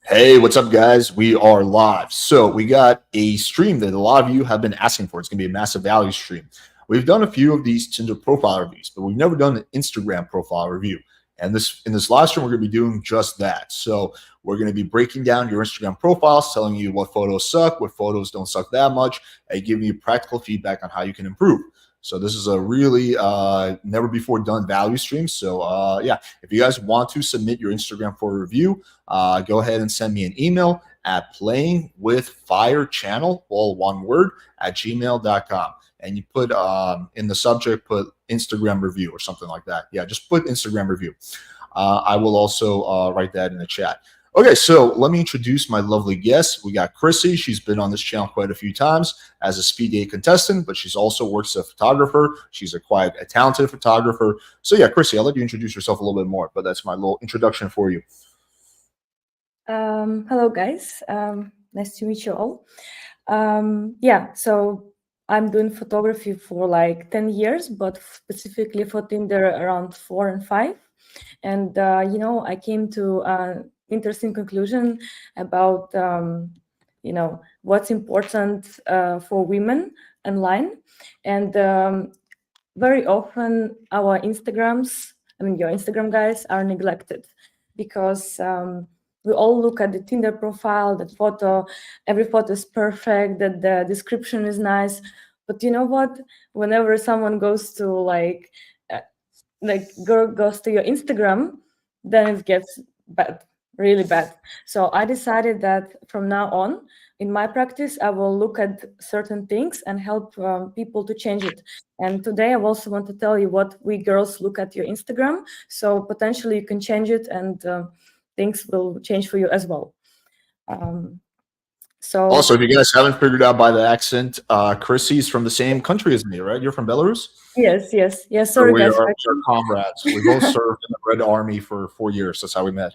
Hey, what's up, guys? We are live. So, we got a stream that a lot of you have been asking for. It's going to be a massive value stream. We've done a few of these Tinder profile reviews, but we've never done an Instagram profile review. And this in this live stream, we're going to be doing just that. So, we're going to be breaking down your Instagram profiles, telling you what photos suck, what photos don't suck that much, and giving you practical feedback on how you can improve. So this is a really never before done value stream. So yeah, if you guys want to submit your Instagram for a review, go ahead and send me an email at playingwithfirechannel, all one word, at gmail.com. And you put in the subject, put Instagram review or something like that. Yeah, just put Instagram review. I will also write that in the chat. Okay, so let me introduce my lovely guest. We got Chrissy. She's been on this channel quite a few times as a speed date contestant, but she's also works as a photographer. She's quite a talented photographer. So yeah, Chrissy, I'll let you introduce yourself a little bit more, but that's my little introduction for you. Hello, guys. Nice to meet you all. Yeah, so I'm doing photography for like 10 years, but specifically for Tinder around 4 and 5. And, I came to an interesting conclusion about, what's important for women online. And very often your Instagram guys are neglected because we all look at the Tinder profile, that photo, every photo is perfect, that the description is nice. But you know what? Whenever someone goes to girl goes to your Instagram, then it gets bad, really bad. So I decided that from now on, in my practice, I will look at certain things and help people to change it. And today I also want to tell you what we girls look at your Instagram. So potentially you can change it and things will change for you as well. Also, if you guys haven't figured out by the accent, Chrissy's from the same country as me, right? You're from Belarus? Yes. So Sorry, we guys. are comrades. We both served in the Red Army for 4 years. That's how we met.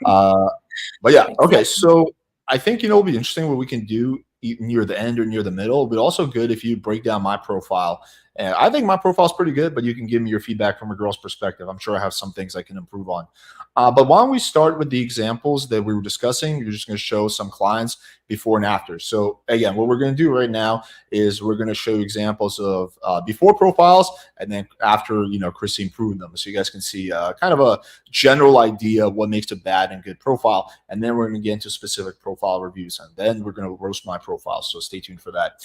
But yeah, okay. So I think it'll be interesting what we can do near the end or near the middle. But also good if you break down my profile. And I think my profile is pretty good, but you can give me your feedback from a girl's perspective. I'm sure I have some things I can improve on. But why don't we start with the examples that we were discussing? You're just going to show some clients before and after. So again, what we're going to do right now is we're going to show you examples of before profiles and then after, Chrissy improved them. So you guys can see kind of a general idea of what makes a bad and good profile. And then we're going to get into specific profile reviews. And then we're going to roast my profile. So stay tuned for that.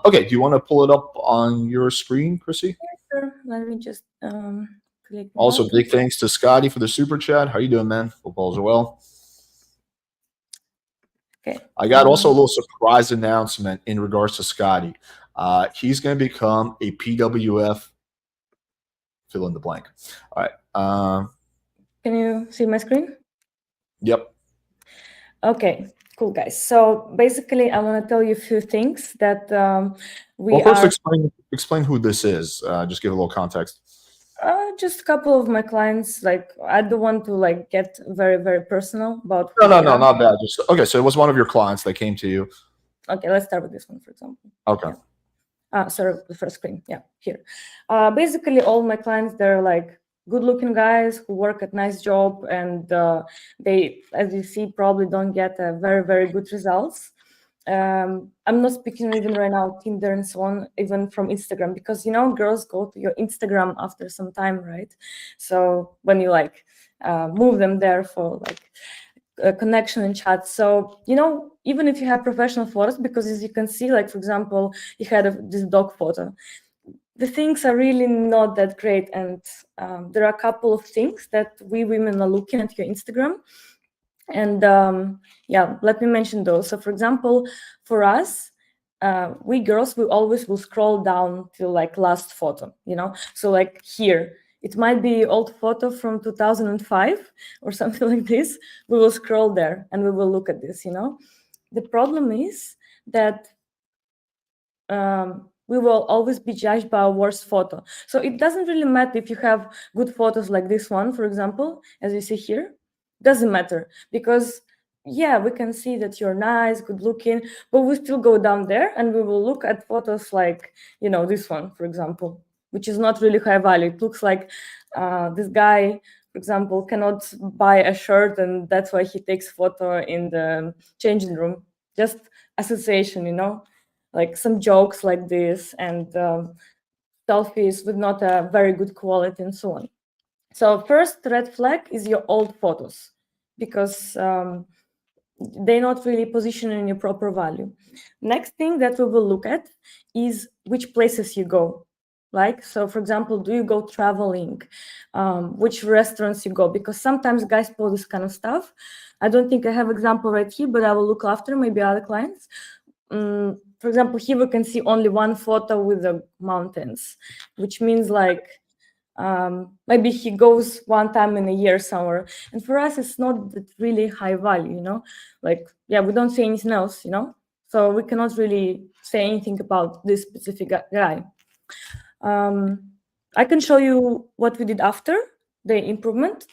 Okay, do you want to pull it up on your screen, Chrissy? Yeah, sure. Let me just click. Also, big thanks to Scotty for the super chat. How you doing, man? Hope all's well. Okay. I got also a little surprise announcement in regards to Scotty. He's going to become a PWF. Fill in the blank. All right. Can you see my screen? Yep. Okay. Cool, guys. So basically, I want to tell you a few things that explain who this is. Just give a little context. Just a couple of my clients. Like, I don't want to get very, very personal about. No, not bad. Just okay. So it was one of your clients that came to you. Okay, let's start with this one, for example. Okay. Yeah. Sorry, the first screen. Yeah, here. Basically, all my clients, they're like good-looking guys who work at nice job, and they, as you see, probably don't get very, very good results. I'm not speaking even right now Tinder and so on, even from Instagram, because girls go to your Instagram after some time, right? So when you move them there for a connection and chat. So even if you have professional photos, because as you can see, for example, you had this dog photo, the things are really not that great, and there are a couple of things that we women are looking at your Instagram. And yeah, let me mention those. So for example, for us, we girls, we always will scroll down to last photo, so here it might be old photo from 2005 or something like this. We will scroll there and we will look at this. The problem is that we will always be judged by our worst photo. So it doesn't really matter if you have good photos like this one, for example, as you see here. Doesn't matter, because yeah, we can see that you're nice, good looking, but we still go down there and we will look at photos like this one, for example, which is not really high value. It looks like this guy for example, cannot buy a shirt, and that's why he takes photo in the changing room. Just association, like some jokes like this, and selfies with not a very good quality and so on. So first red flag is your old photos, because they're not really positioned in your proper value. Next thing that we will look at is which places you go. Like, so for example, do you go traveling? Which restaurants you go? Because sometimes guys post this kind of stuff. I don't think I have example right here, but I will look after maybe other clients. For example, here we can see only one photo with the mountains, which means like maybe he goes one time in a year somewhere, and for us it's not that really high value, like, yeah, we don't say anything else, so we cannot really say anything about this specific guy. I can show you what we did after the improvement.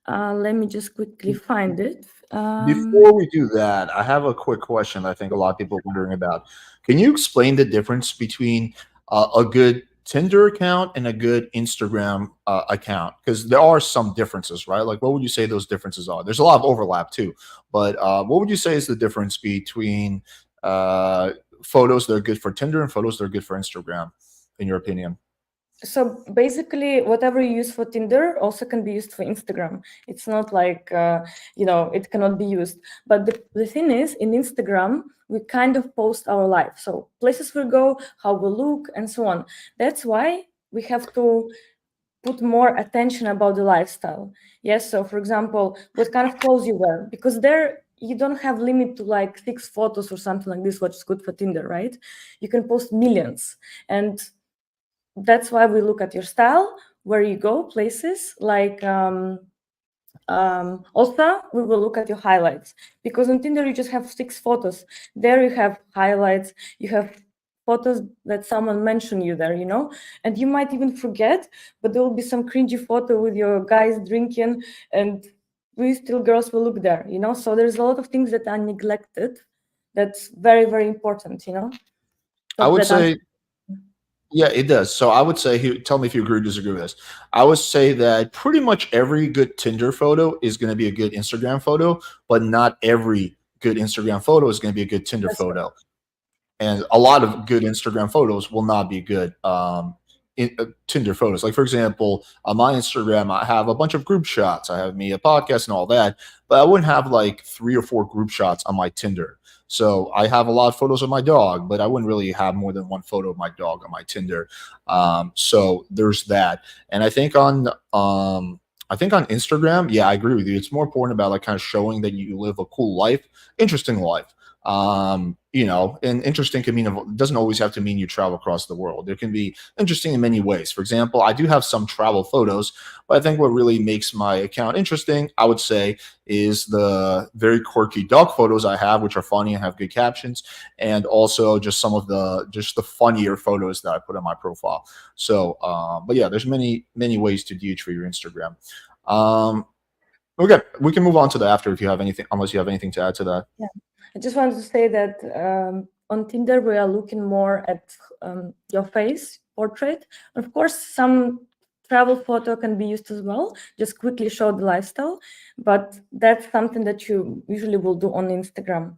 Let me just quickly find it. Before we do that, I have a quick question I think a lot of people are wondering about. Can you explain the difference between a good Tinder account and a good Instagram account? Because there are some differences, right? Like, what would you say those differences are? There's a lot of overlap too, but what would you say is the difference between uh, photos that are good for Tinder and photos that are good for Instagram, in your opinion? So basically, whatever you use for Tinder also can be used for Instagram. It's not like, it cannot be used. But the thing is, in Instagram, we kind of post our life. So places we go, how we look, and so on. That's why we have to put more attention about the lifestyle. Yes, so for example, what kind of clothes you wear, because there you don't have limit to like 6 photos or something like this, what's good for Tinder, right? You can post millions. And that's why we look at your style, where you go, places like also we will look at your highlights, because on Tinder you just have 6 photos. There you have highlights, you have photos that someone mentioned you there, and you might even forget, but there will be some cringy photo with your guys drinking, and we still girls will look there, so there's a lot of things that are neglected. That's very, very important, I so would that say Yeah, it does. So I would say, tell me if you agree or disagree with this. I would say that pretty much every good Tinder photo is going to be a good Instagram photo, but not every good Instagram photo is going to be a good Tinder that's photo. And a lot of good Instagram photos will not be good Tinder photos. Like for example, on my Instagram, I have a bunch of group shots. I have me a podcast and all that, but I wouldn't have like 3 or 4 group shots on my Tinder. So I have a lot of photos of my dog, but I wouldn't really have more than one photo of my dog on my Tinder. So there's that. And I think on Instagram, yeah, I agree with you. It's more important about like kind of showing that you live a cool life, interesting life. And interesting can mean, doesn't always have to mean you travel across the world. There can be interesting in many ways. For example, I do have some travel photos, but I think what really makes my account interesting, I would say, is the very quirky dog photos I have, which are funny and have good captions, and also just some of the funnier photos that I put on my profile. So, but yeah, there's many ways to do it for your Instagram. Um, okay, we can move on to the after if you have anything, unless you have anything to add to that. Yeah, I just wanted to say that on Tinder we are looking more at your face portrait. Of course, some travel photo can be used as well, just quickly show the lifestyle, but that's something that you usually will do on Instagram.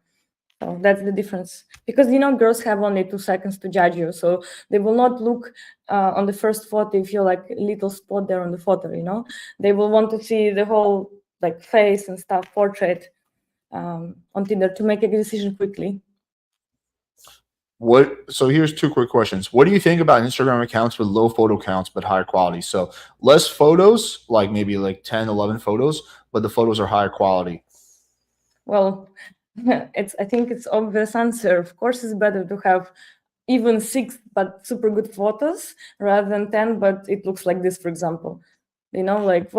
So that's the difference, because girls have only 2 seconds to judge you, so they will not look on the first photo if you're like a little spot there on the photo. They will want to see the whole like face and stuff, portrait, on Tinder, to make a decision quickly. So here's 2 quick questions. What do you think about Instagram accounts with low photo counts but higher quality? So less photos, like maybe like 10, 11 photos, but the photos are higher quality. Well, I think it's obvious answer. Of course, it's better to have even 6 but super good photos rather than 10 but it looks like this, for example. Like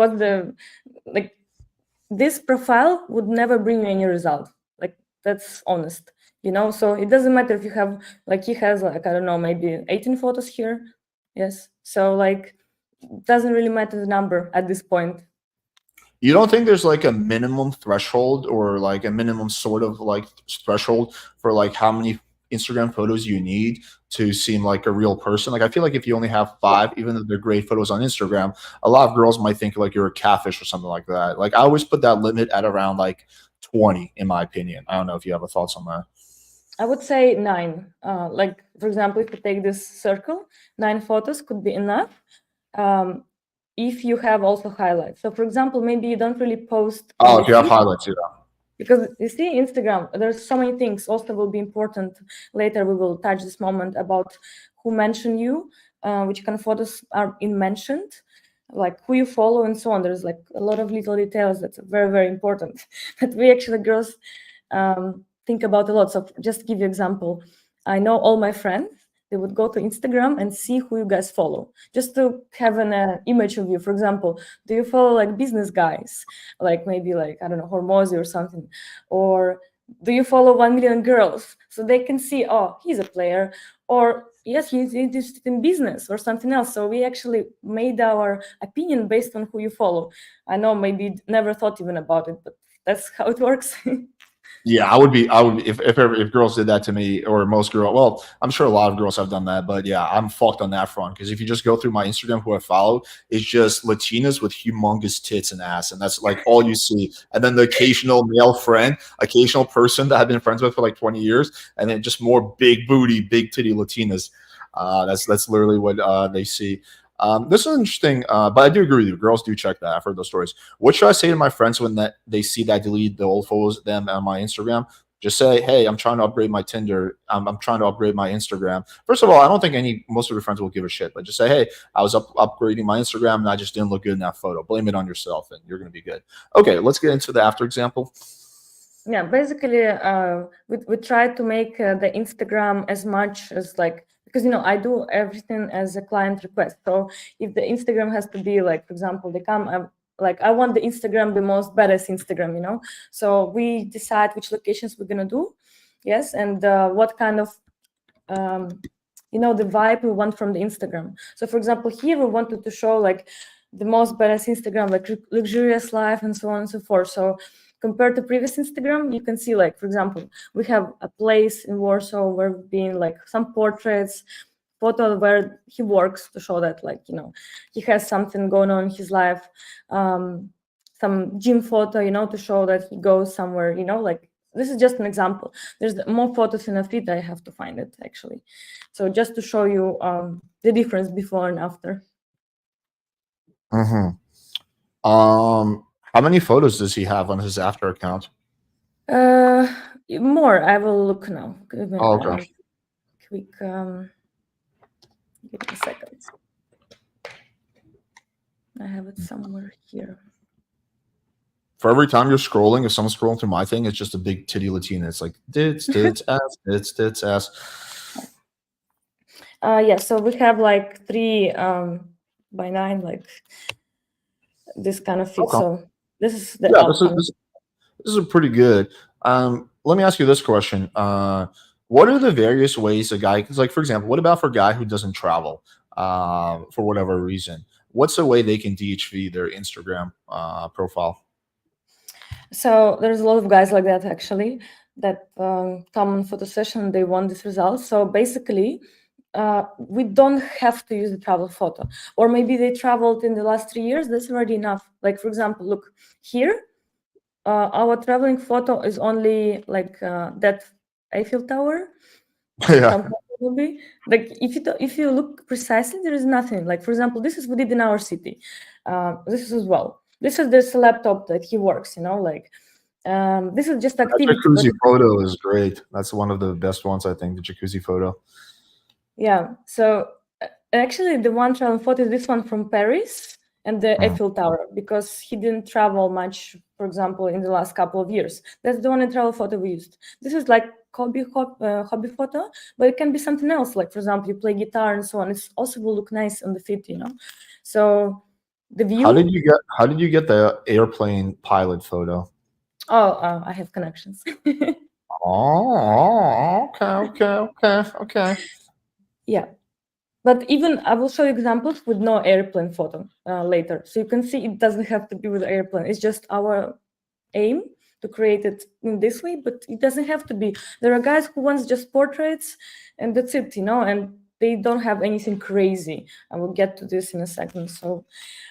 this profile would never bring you any result. Like, that's honest. So it doesn't matter if you have, like, he has like, I don't know, maybe 18 photos here. Yes, so like, doesn't really matter the number at this point. You don't think there's like a minimum threshold or like a minimum sort of like threshold for like how many Instagram photos you need to seem like a real person. Like I feel like if you only have 5, even though they're great photos on Instagram, a lot of girls might think like you're a catfish or something like that. Like I always put that limit at around like 20, in my opinion. I don't know if you have a thoughts on that. I would say 9. Like for example, if you take this circle, 9 photos could be enough. If you have also highlights. So for example, maybe you don't really post in Oh, the if you have feed, highlights, yeah. because you see Instagram, there's so many things also will be important. Later we will touch this moment about who mentioned you, which kind of photos are in mentioned, like who you follow and so on. There's like a lot of little details that's very, very important that we actually girls think about a lot. So just to give you example, I know all my friends, they would go to Instagram and see who you guys follow, just to have an image of you. For example, do you follow like business guys, like maybe like, I don't know, Hormozy or something, or do you follow 1 million girls, so they can see, oh, he's a player, or yes, he's interested in business or something else. So we actually made our opinion based on who you follow. I know maybe never thought even about it, but that's how it works. Yeah, I would be. I would if girls did that to me, or most girls. Well, I'm sure a lot of girls have done that, but yeah, I'm fucked on that front. Because if you just go through my Instagram, who I follow, it's just Latinas with humongous tits and ass, and that's like all you see. And then the occasional male friend, occasional person that I've been friends with for like 20 years, and then just more big booty, big titty Latinas. That's literally what they see. This is interesting, but I do agree with you. Girls do check that. I've heard those stories. What should I say to my friends when that they see that I delete the old photos of them on my Instagram? Just say, hey, I'm trying to upgrade my Tinder. I'm trying to upgrade my Instagram. First of all, I don't think most of your friends will give a shit, but just say, hey, I was upgrading my Instagram and I just didn't look good in that photo. Blame it on yourself and you're going to be good. Okay, let's get into the after example. Yeah, basically, we try to make the Instagram as much as like, because I do everything as a client request. So if the Instagram has to be like, for example, they come, like I want the Instagram the most badass Instagram. So we decide which locations we're gonna do, yes, and what kind of the vibe we want from the Instagram. So for example, here we wanted to show like the most badass Instagram, like luxurious life and so on and so forth. So compared to previous Instagram, you can see, like, for example, we have a place in Warsaw where we've been, like, some portraits, photo where he works to show that, like, he has something going on in his life, some gym photo, to show that he goes somewhere, like, this is just an example. There's more photos in a feed. I have to find it, actually. So just to show you the difference before and after. Mm-hmm. How many photos does he have on his after account? More. I will look now. Give me Oh, a okay. quick. Give me a second. I have it somewhere here. For every time you're scrolling, if someone's scrolling through my thing, it's just a big titty Latina. It's like tits, ass, tits, ass. Yeah, so we have like 3 by 9, like this kind of fit. Okay. So this is the Yeah, outcome. this is pretty good. Let me ask you this question. What are the various ways a guy? Because, like, for example, what about for a guy who doesn't travel for whatever reason? What's a way they can DHV their Instagram profile? So there's a lot of guys like that, actually, that come on photo session, they want this result. So basically, we don't have to use the travel photo, or maybe they traveled in the last 3 years. That's already enough. Like, for example, look here, our traveling photo is only like that Eiffel Tower. Yeah. Probably, like, if you look precisely, there is nothing. Like, for example, this is we did in our city. This is as well. This is this laptop that he works. Like, this is just That activity. jacuzzi photo is great. That's one of the best ones, I think, the jacuzzi photo. Yeah. So actually, the one travel photo is this one from Paris and the Eiffel Tower, because he didn't travel much, for example, in the last couple of years. That's the only travel photo we used. This is like hobby photo, but it can be something else. Like, for example, you play guitar and so on. It also will look nice on the feed. So the view. How did you get the airplane pilot photo? Oh, I have connections. Oh, okay. Yeah. But even I will show you examples with no airplane photo later. So you can see it doesn't have to be with airplane. It's just our aim to create it in this way, but it doesn't have to be. There are guys who want just portraits and that's it, and they don't have anything crazy. I will get to this in a second. So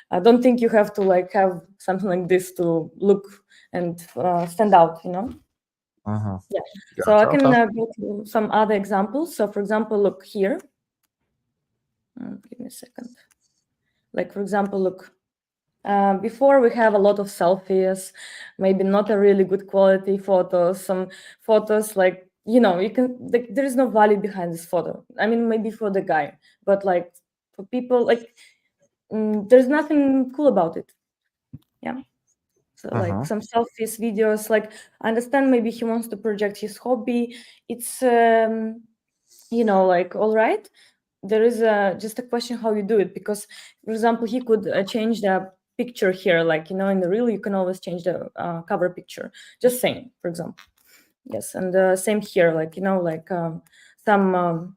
I don't think you have to have something like this to look and stand out. Uh-huh. Yeah. So I Gotcha. can Okay. go to some other examples. So for example, look here. Give me a second. For example, look. Before we have a lot of selfies, maybe not a really good quality photos, some photos you can there is no value behind this photo. I mean, maybe for the guy, but for people, there's nothing cool about it. Yeah. So Uh-huh. some selfies, videos, I understand maybe he wants to project his hobby. It's all right. There is just a question how you do it, because for example he could change the picture here, in the reel you can always change the cover picture, just saying, for example. Yes. And same here, some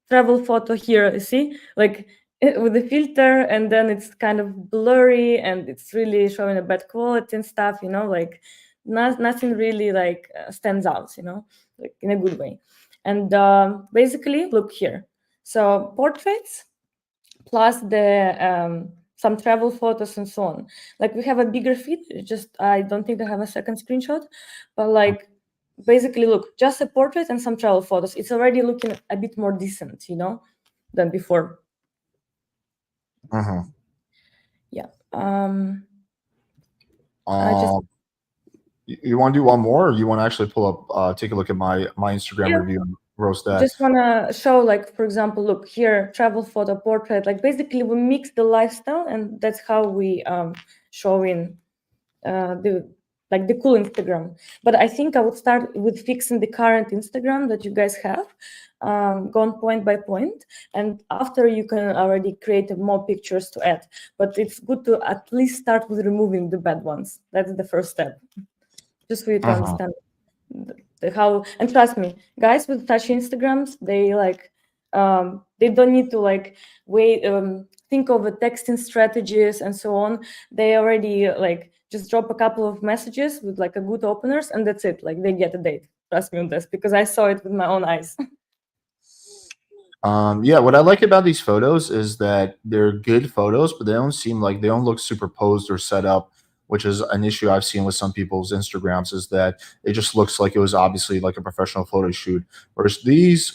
travel photo here, you see, with the filter, and then it's kind of blurry and it's really showing a bad quality and stuff, nothing really stands out, in a good way. And basically look here. So portraits plus the some travel photos and so on. We have a bigger feed. Just I don't think I have a second screenshot, but basically look, just a portrait and some travel photos. It's already looking a bit more decent, than before. Uh-huh. Yeah. You want to do one more, or you want to actually pull up, take a look at my Instagram Yeah. review and roast that? Just want to show, for example, look here, travel photo, portrait. Basically we mix the lifestyle, and that's how we show in the cool Instagram. But I think I would start with fixing the current Instagram that you guys have, gone point by point, and after you can already create more pictures to add. But it's good to at least start with removing the bad ones. That's the first step, just for you to understand how. And trust me, guys with touch Instagrams, they don't need to wait, think of the texting strategies and so on. They already just drop a couple of messages with a good openers, and that's it. They get a date. Trust me on this, because I saw it with my own eyes. Yeah, what I like about these photos is that they're good photos, but they don't look superposed or set up, which is an issue I've seen with some people's Instagrams, is that it just looks like it was obviously like a professional photo shoot. Whereas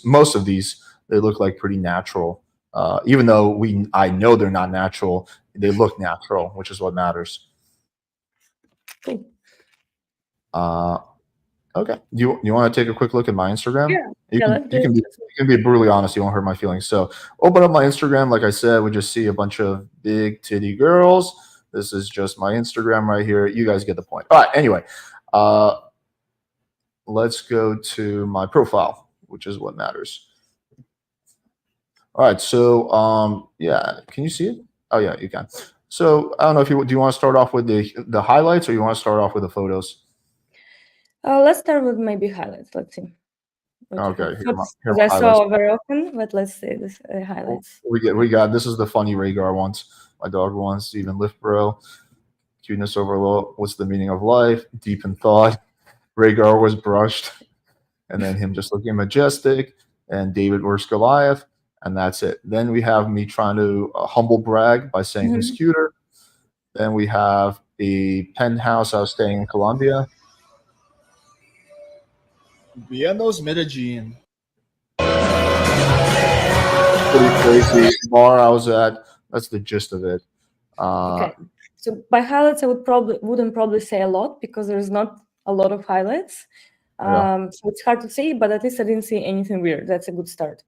most of these, they look like pretty natural. Even though I know they're not natural, they look natural, which is what matters. Cool. Okay. You want to take a quick look at my Instagram? Yeah. You Yeah, can let's do you can it. be you can be brutally honest. You won't hurt my feelings. So open up my Instagram. Like I said, we just see a bunch of big titty girls. This is just my Instagram right here. You guys get the point. All right. Anyway, let's go to my profile, which is what matters. All right. So yeah, can you see it? Oh yeah, you can. So I don't know if do you want to start off with the highlights, or you want to start off with the photos? Let's start with maybe highlights. Let's see what you Okay. have. Here are Because my I highlights. saw very often, but let's see this highlights. We got this is the funny Rhaegar ones. My dog wants Stephen Liftbro. Cuteness overload. What's the meaning of life? Deep in thought. Rhaegar was brushed, and then him just looking majestic. And David versus Goliath, and that's it. Then we have me trying to humble brag by saying who's cuter. Then we have a penthouse I was staying in Colombia. Vienno's Medellin. Pretty crazy bar I was at. That's the gist of it. Okay. So by highlights, I wouldn't probably say a lot, because there's not a lot of highlights. Yeah. So it's hard to say, but at least I didn't see anything weird. That's a good start.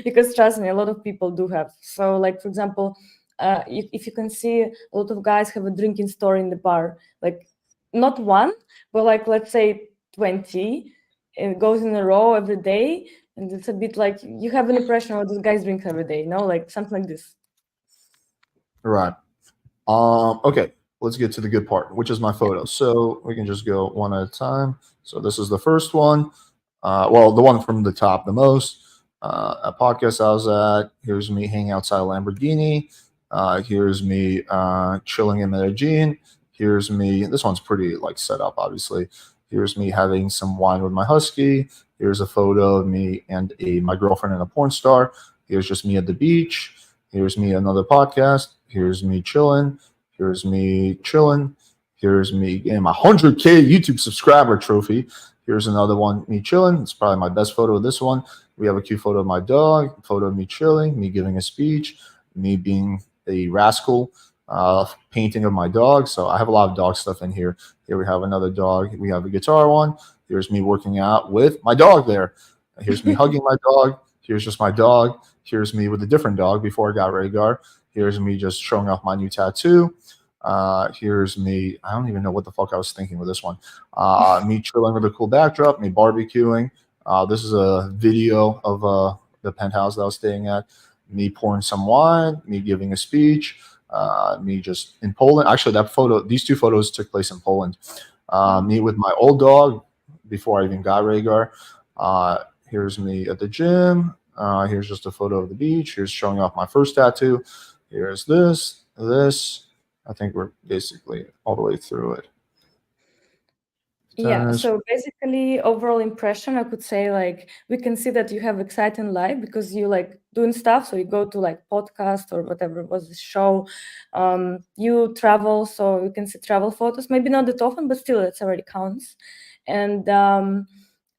Because trust me, a lot of people do have. So for example, if you can see, a lot of guys have a drinking store in the bar, not one, but let's say 20. It goes in a row every day, and it's a bit you have an impression of these guys drink every day, something like this. Right. Okay, let's get to the good part, which is my photos. So we can just go one at a time. So this is the first one. Well, the one from the top the most. A podcast I was at. Here's me hanging outside a Lamborghini. Here's me chilling in Medellin. Here's me. This one's pretty like set up, obviously. Here's me having some wine with my husky. Here's a photo of me and my girlfriend and a porn star. Here's just me at the beach. Here's me another podcast. Here's me chilling. Here's me chilling. Here's me getting my 100K YouTube subscriber trophy. Here's another one, me chilling. It's probably my best photo of this one. We have a cute photo of my dog, photo of me chilling, me giving a speech, me being a rascal, painting of my dog. So I have a lot of dog stuff in here. Here we have another dog. We have a guitar one. Here's me working out with my dog there. Here's me hugging my dog. Here's just my dog. Here's me with a different dog before I got Rhaegar. Here's me just showing off my new tattoo. Here's me. I don't even know what the fuck I was thinking with this one. Me chilling with a cool backdrop, me barbecuing. This is a video of the penthouse that I was staying at. Me pouring some wine, me giving a speech, me just in Poland. Actually, these two photos took place in Poland. Me with my old dog before I even got Rhaegar. Here's me at the gym. Here's just a photo of the beach. Here's showing off my first tattoo. Here's this. I think we're basically all the way through it. Yeah, so basically overall impression, I could say like we can see that you have exciting life because you like doing stuff. So you go to like podcast or whatever it was the show. You travel, so you can see travel photos. Maybe not that often, but still it already counts. And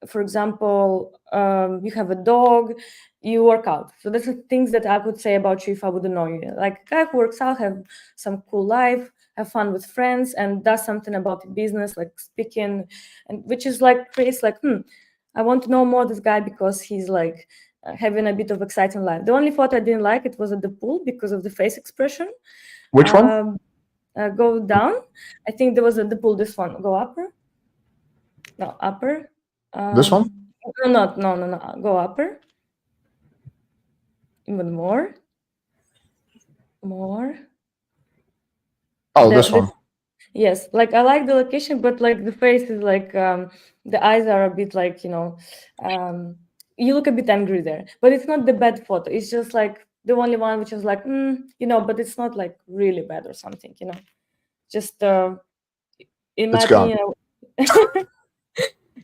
for example, you have a dog, you work out. So that's the things that I could say about you if I wouldn't know you. Like a guy who works out, have some cool life, have fun with friends, and does something about the business, like speaking, and which is like creates like, I want to know more this guy because he's like having a bit of exciting life. The only photo I didn't like it was at the pool because of the face expression. Which one? Go down. I think there was at the pool. This one. Go upper. No, upper. This one? No. Go upper. Even more. Oh, this one. Yes, like I like the location, but like the face is like the eyes are a bit like you look a bit angry there. But it's not the bad photo. It's just like the only one which is like but it's not like really bad or something. Just in my It's gone. opinion.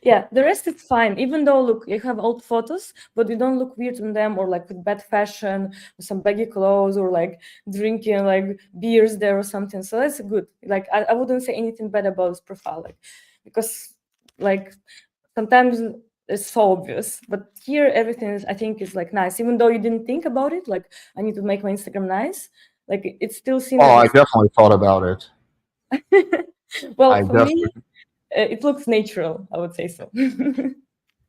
Yeah, the rest is fine. Even though, look, you have old photos, but you don't look weird in them or like with bad fashion, with some baggy clothes or like drinking like beers there or something. So that's good. Like I wouldn't say anything bad about this profile, like because like sometimes it's so obvious. But here everything is, I think, is like nice. Even though you didn't think about it, like I need to make my Instagram nice. Like it still seems. Oh, I definitely thought about it. Well, I for definitely. me, it looks natural. I would say so.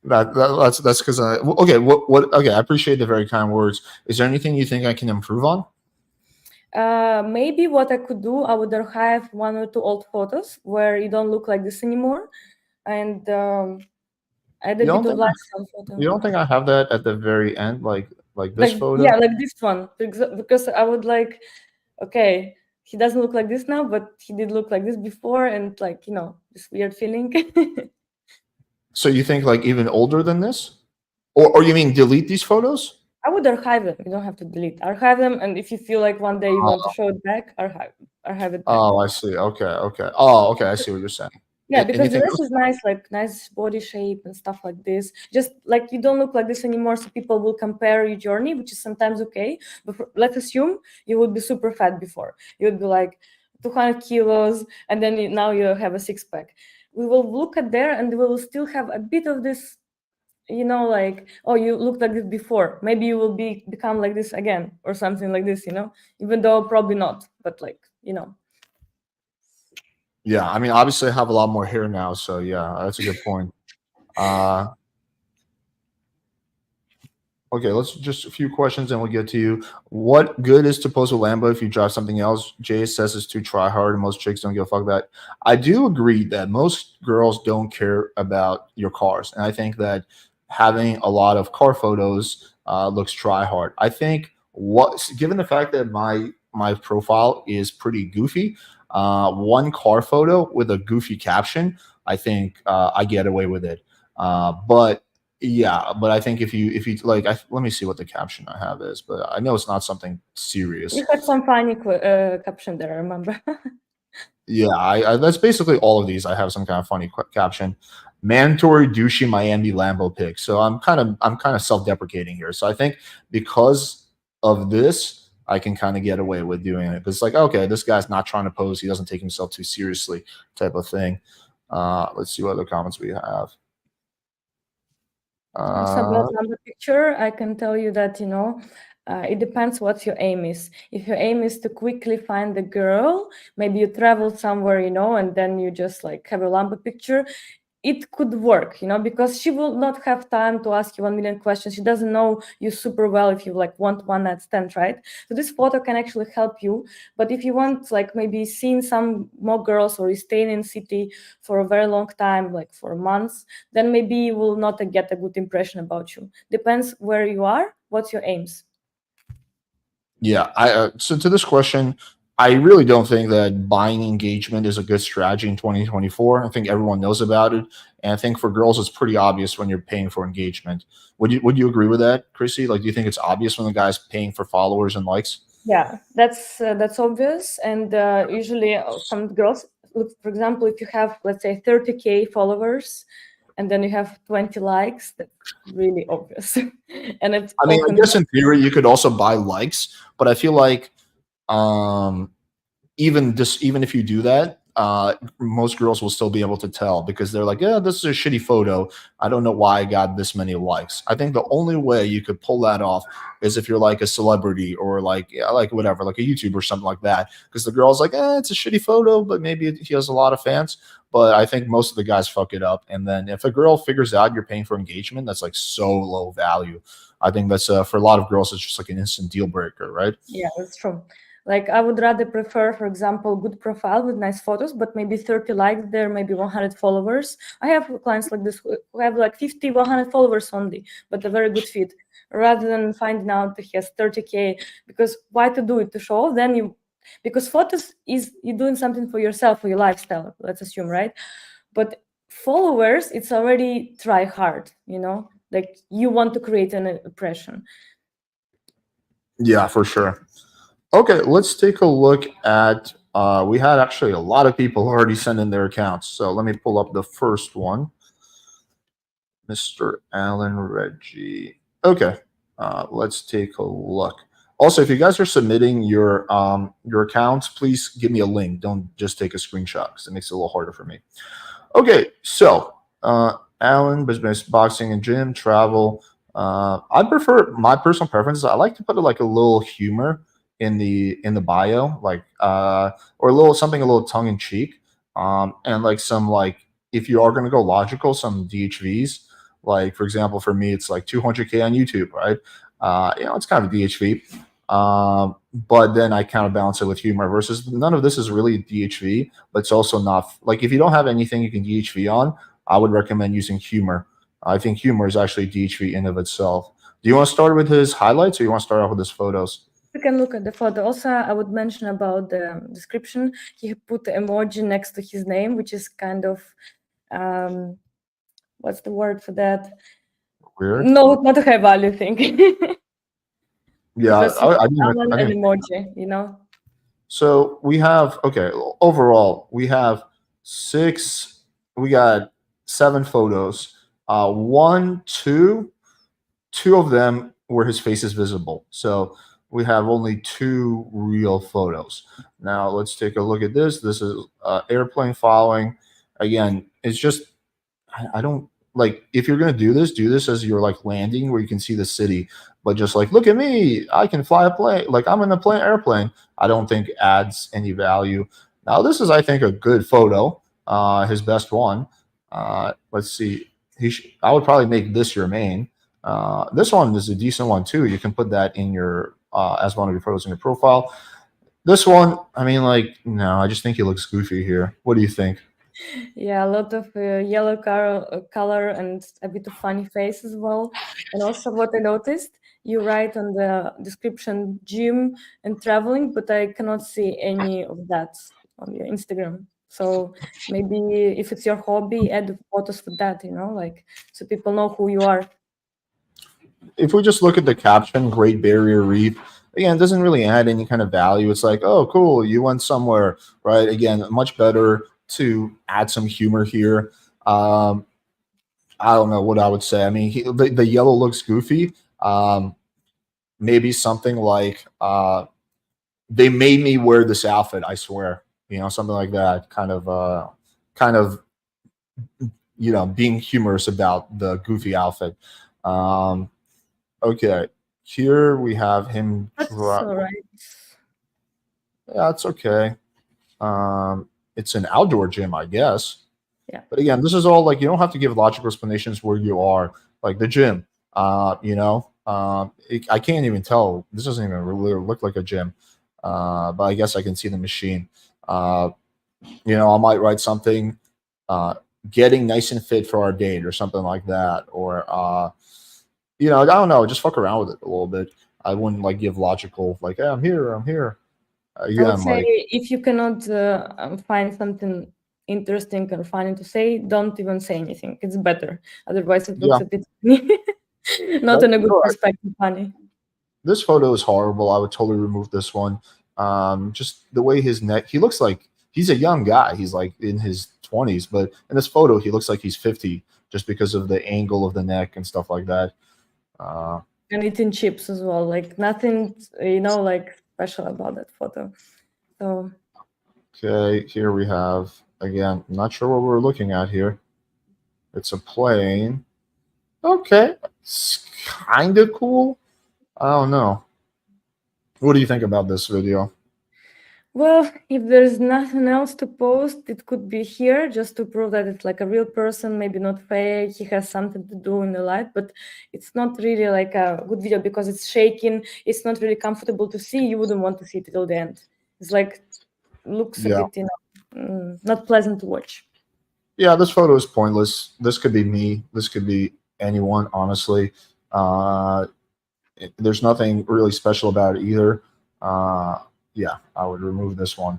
That's because okay. What? Okay, I appreciate the very kind words. Is there anything you think I can improve on? Maybe what I could do, I would archive 1 or 2 old photos where you don't look like this anymore, and add a bit of lifestyle photo. You don't think I have that at the very end, like this photo? Yeah, like this one, because I would like, okay, he doesn't look like this now, but he did look like this before, and like this weird feeling. So you think like even older than this, or you mean delete these photos? I would archive them. You don't have to delete. Archive them, and if you feel like one day you want to show it back, archive it back. Oh, I see. Okay. Oh, okay. I see what you're saying. Yeah, because the rest is nice, like nice body shape and stuff like this. Just like you don't look like this anymore, so people will compare your journey, which is sometimes okay. But let's assume you would be super fat before. You would be like 200 kilos, and then now you have a six-pack. We will look at there, and we will still have a bit of this, like, oh, you looked like this before. Maybe you will become like this again, or something like this, even though probably not, but like, Yeah, I mean, obviously I have a lot more hair now, so yeah, that's a good point. Okay, let's just a few questions and we'll get to you. What good is to post a Lambo if you drive something else? Jay says it's too try hard and most chicks don't give a fuck about it. I do agree that most girls don't care about your cars. And I think that having a lot of car photos looks try hard. I think given the fact that my profile is pretty goofy, one car photo with a goofy caption, I think I get away with it. But I think if you like, let me see what the caption I have is, but I know it's not something serious. You had some funny caption there, I remember. Yeah, that's basically all of these. I have some kind of funny caption. Mandatory douchey Miami Lambo pick. So I'm kind of self-deprecating here. So I think because of this, I can kind of get away with doing it. It's like, okay, this guy's not trying to pose. He doesn't take himself too seriously, type of thing. Let's see what other comments we have. So about Uh, number picture, I can tell you that, it depends what your aim is. If your aim is to quickly find the girl, maybe you travel somewhere, and then you just like have a lumber picture, it could work, because she will not have time to ask you 1 million questions. She doesn't know you super well if you like want one night stand, right? So this photo can actually help you. But if you want like maybe seeing some more girls or you staying in city for a very long time, like for months, then maybe you will not get a good impression about you. Depends where you are, what's your aims. Yeah, so to this question, I really don't think that buying engagement is a good strategy in 2024. I think everyone knows about it, and I think for girls, it's pretty obvious when you're paying for engagement. Would you agree with that, Chrissy? Like, do you think it's obvious when the guy's paying for followers and likes? Yeah, that's obvious. And usually some girls look, for example, if you have, let's say, 30K followers and then you have 20 likes, that's really obvious. And it I mean, I often guess in theory you could also buy likes, but I feel like um, even if you do that, most girls will still be able to tell because they're like, yeah, this is a shitty photo. I don't know why I got this many likes. I think the only way you could pull that off is if you're like a celebrity or like, yeah, like whatever, like a YouTuber or something like that. Because the girl's like, it's a shitty photo, but maybe he has a lot of fans. But I think most of the guys fuck it up. And then if a girl figures out you're paying for engagement, that's like so low value. I think that's for a lot of girls, it's just like an instant deal breaker, right? Yeah, that's true. Like I would rather prefer, for example, good profile with nice photos, but maybe 30 likes there, maybe 100 followers. I have clients like this who have like 50, 100 followers only, but a very good fit. Rather than finding out that he has 30K, because why to do it to show off? Then because photos is you doing something for yourself, for your lifestyle, let's assume, right? But followers, it's already try hard, like you want to create an impression. Yeah, for sure. Okay, let's take a look at. We had actually a lot of people already send in their accounts. So let me pull up the first one, Mr. Allen Reggie. Okay, let's take a look. Also, if you guys are submitting your accounts, please give me a link. Don't just take a screenshot because it makes it a little harder for me. Okay, so Alan, business, boxing and gym, travel. I prefer my personal preferences. I like to put like a little humor in the bio, like or a little something a little tongue in cheek, and like some like if you are going to go logical, some DHVs. Like for example, for me, it's like 200K on YouTube, right? It's kind of a DHV. But then I kind of balance it with humor. Versus none of this is really DHV, but it's also not like if you don't have anything you can DHV on, I would recommend using humor. I think humor is actually DHV in of itself. Do you want to start with his highlights, or you want to start off with his photos? You can look at the photo. Also, I would mention about the description. He put the emoji next to his name, which is kind of, what's the word for that? Weird. No, not a high value thing. Yeah, Because he I put didn't. Even, Alan I an didn't. emoji. So we have okay. Overall, we have six. We got seven photos. One, two of them where his face is visible. So we have only two real photos. Now let's take a look at this. This is airplane following. Again, it's just I don't like if you're gonna do this as you're like landing where you can see the city, but just like look at me, I can fly a plane, like I'm in a plane airplane. I don't think adds any value. Now this is I think a good photo, his best one. Let's see, I would probably make this your main. This one is a decent one too. You can put that in your as one of your photos in your profile. This one, I mean, like no, I just think he looks goofy here. What do you think? Yeah, a lot of yellow color and a bit of funny face as well. And also, what I noticed, you write on the description gym and traveling, but I cannot see any of that on your Instagram. So maybe if it's your hobby, add photos for that, like so people know who you are. If we just look at the caption, Great Barrier Reef, again, it doesn't really add any kind of value. It's like, oh, cool, you went somewhere, right? Again, much better to add some humor here. Um, I don't know what I would say. I mean, the yellow looks goofy. Maybe something like they made me wear this outfit. I swear, something like that. Kind of, being humorous about the goofy outfit. Um, okay, here we have him. That's all right. Yeah, it's okay. It's an outdoor gym, I guess. Yeah. But again, this is all like you don't have to give logical explanations where you are, like the gym. I can't even tell. This doesn't even really look like a gym, but I guess I can see the machine. Uh, I might write something, uh, getting nice and fit for our date, or something like that, or I don't know, just fuck around with it a little bit. I wouldn't like give logical like, hey, I'm here, I'm here. I would Again, say like, if you cannot find something interesting or funny to say, don't even say anything. It's better. Otherwise, it looks yeah, a bit not that's in a good correct. perspective funny. This photo is horrible. I would totally remove this one. Just the way his neck, he looks like he's a young guy. He's like in his 20s, but in this photo, he looks like he's 50 just because of the angle of the neck and stuff like that. And eating chips as well. Like nothing, like special about that photo. So Okay, here we have, again, I'm not sure what we're looking at here. It's a plane. Okay, it's kind of cool. I don't know. What do you think about this video? well, if there's nothing else to post, it could be here just to prove that it's like a real person, maybe not fake. He has something to do in the life, but it's not really like a good video because it's shaking. It's not really comfortable to see. You wouldn't want to see it till the end. It's like looks a Yeah. bit, not pleasant to watch. Yeah, this photo is pointless. This could be me. This could be anyone, honestly. Uh, there's nothing really special about it either. Uh, yeah, I would remove this one.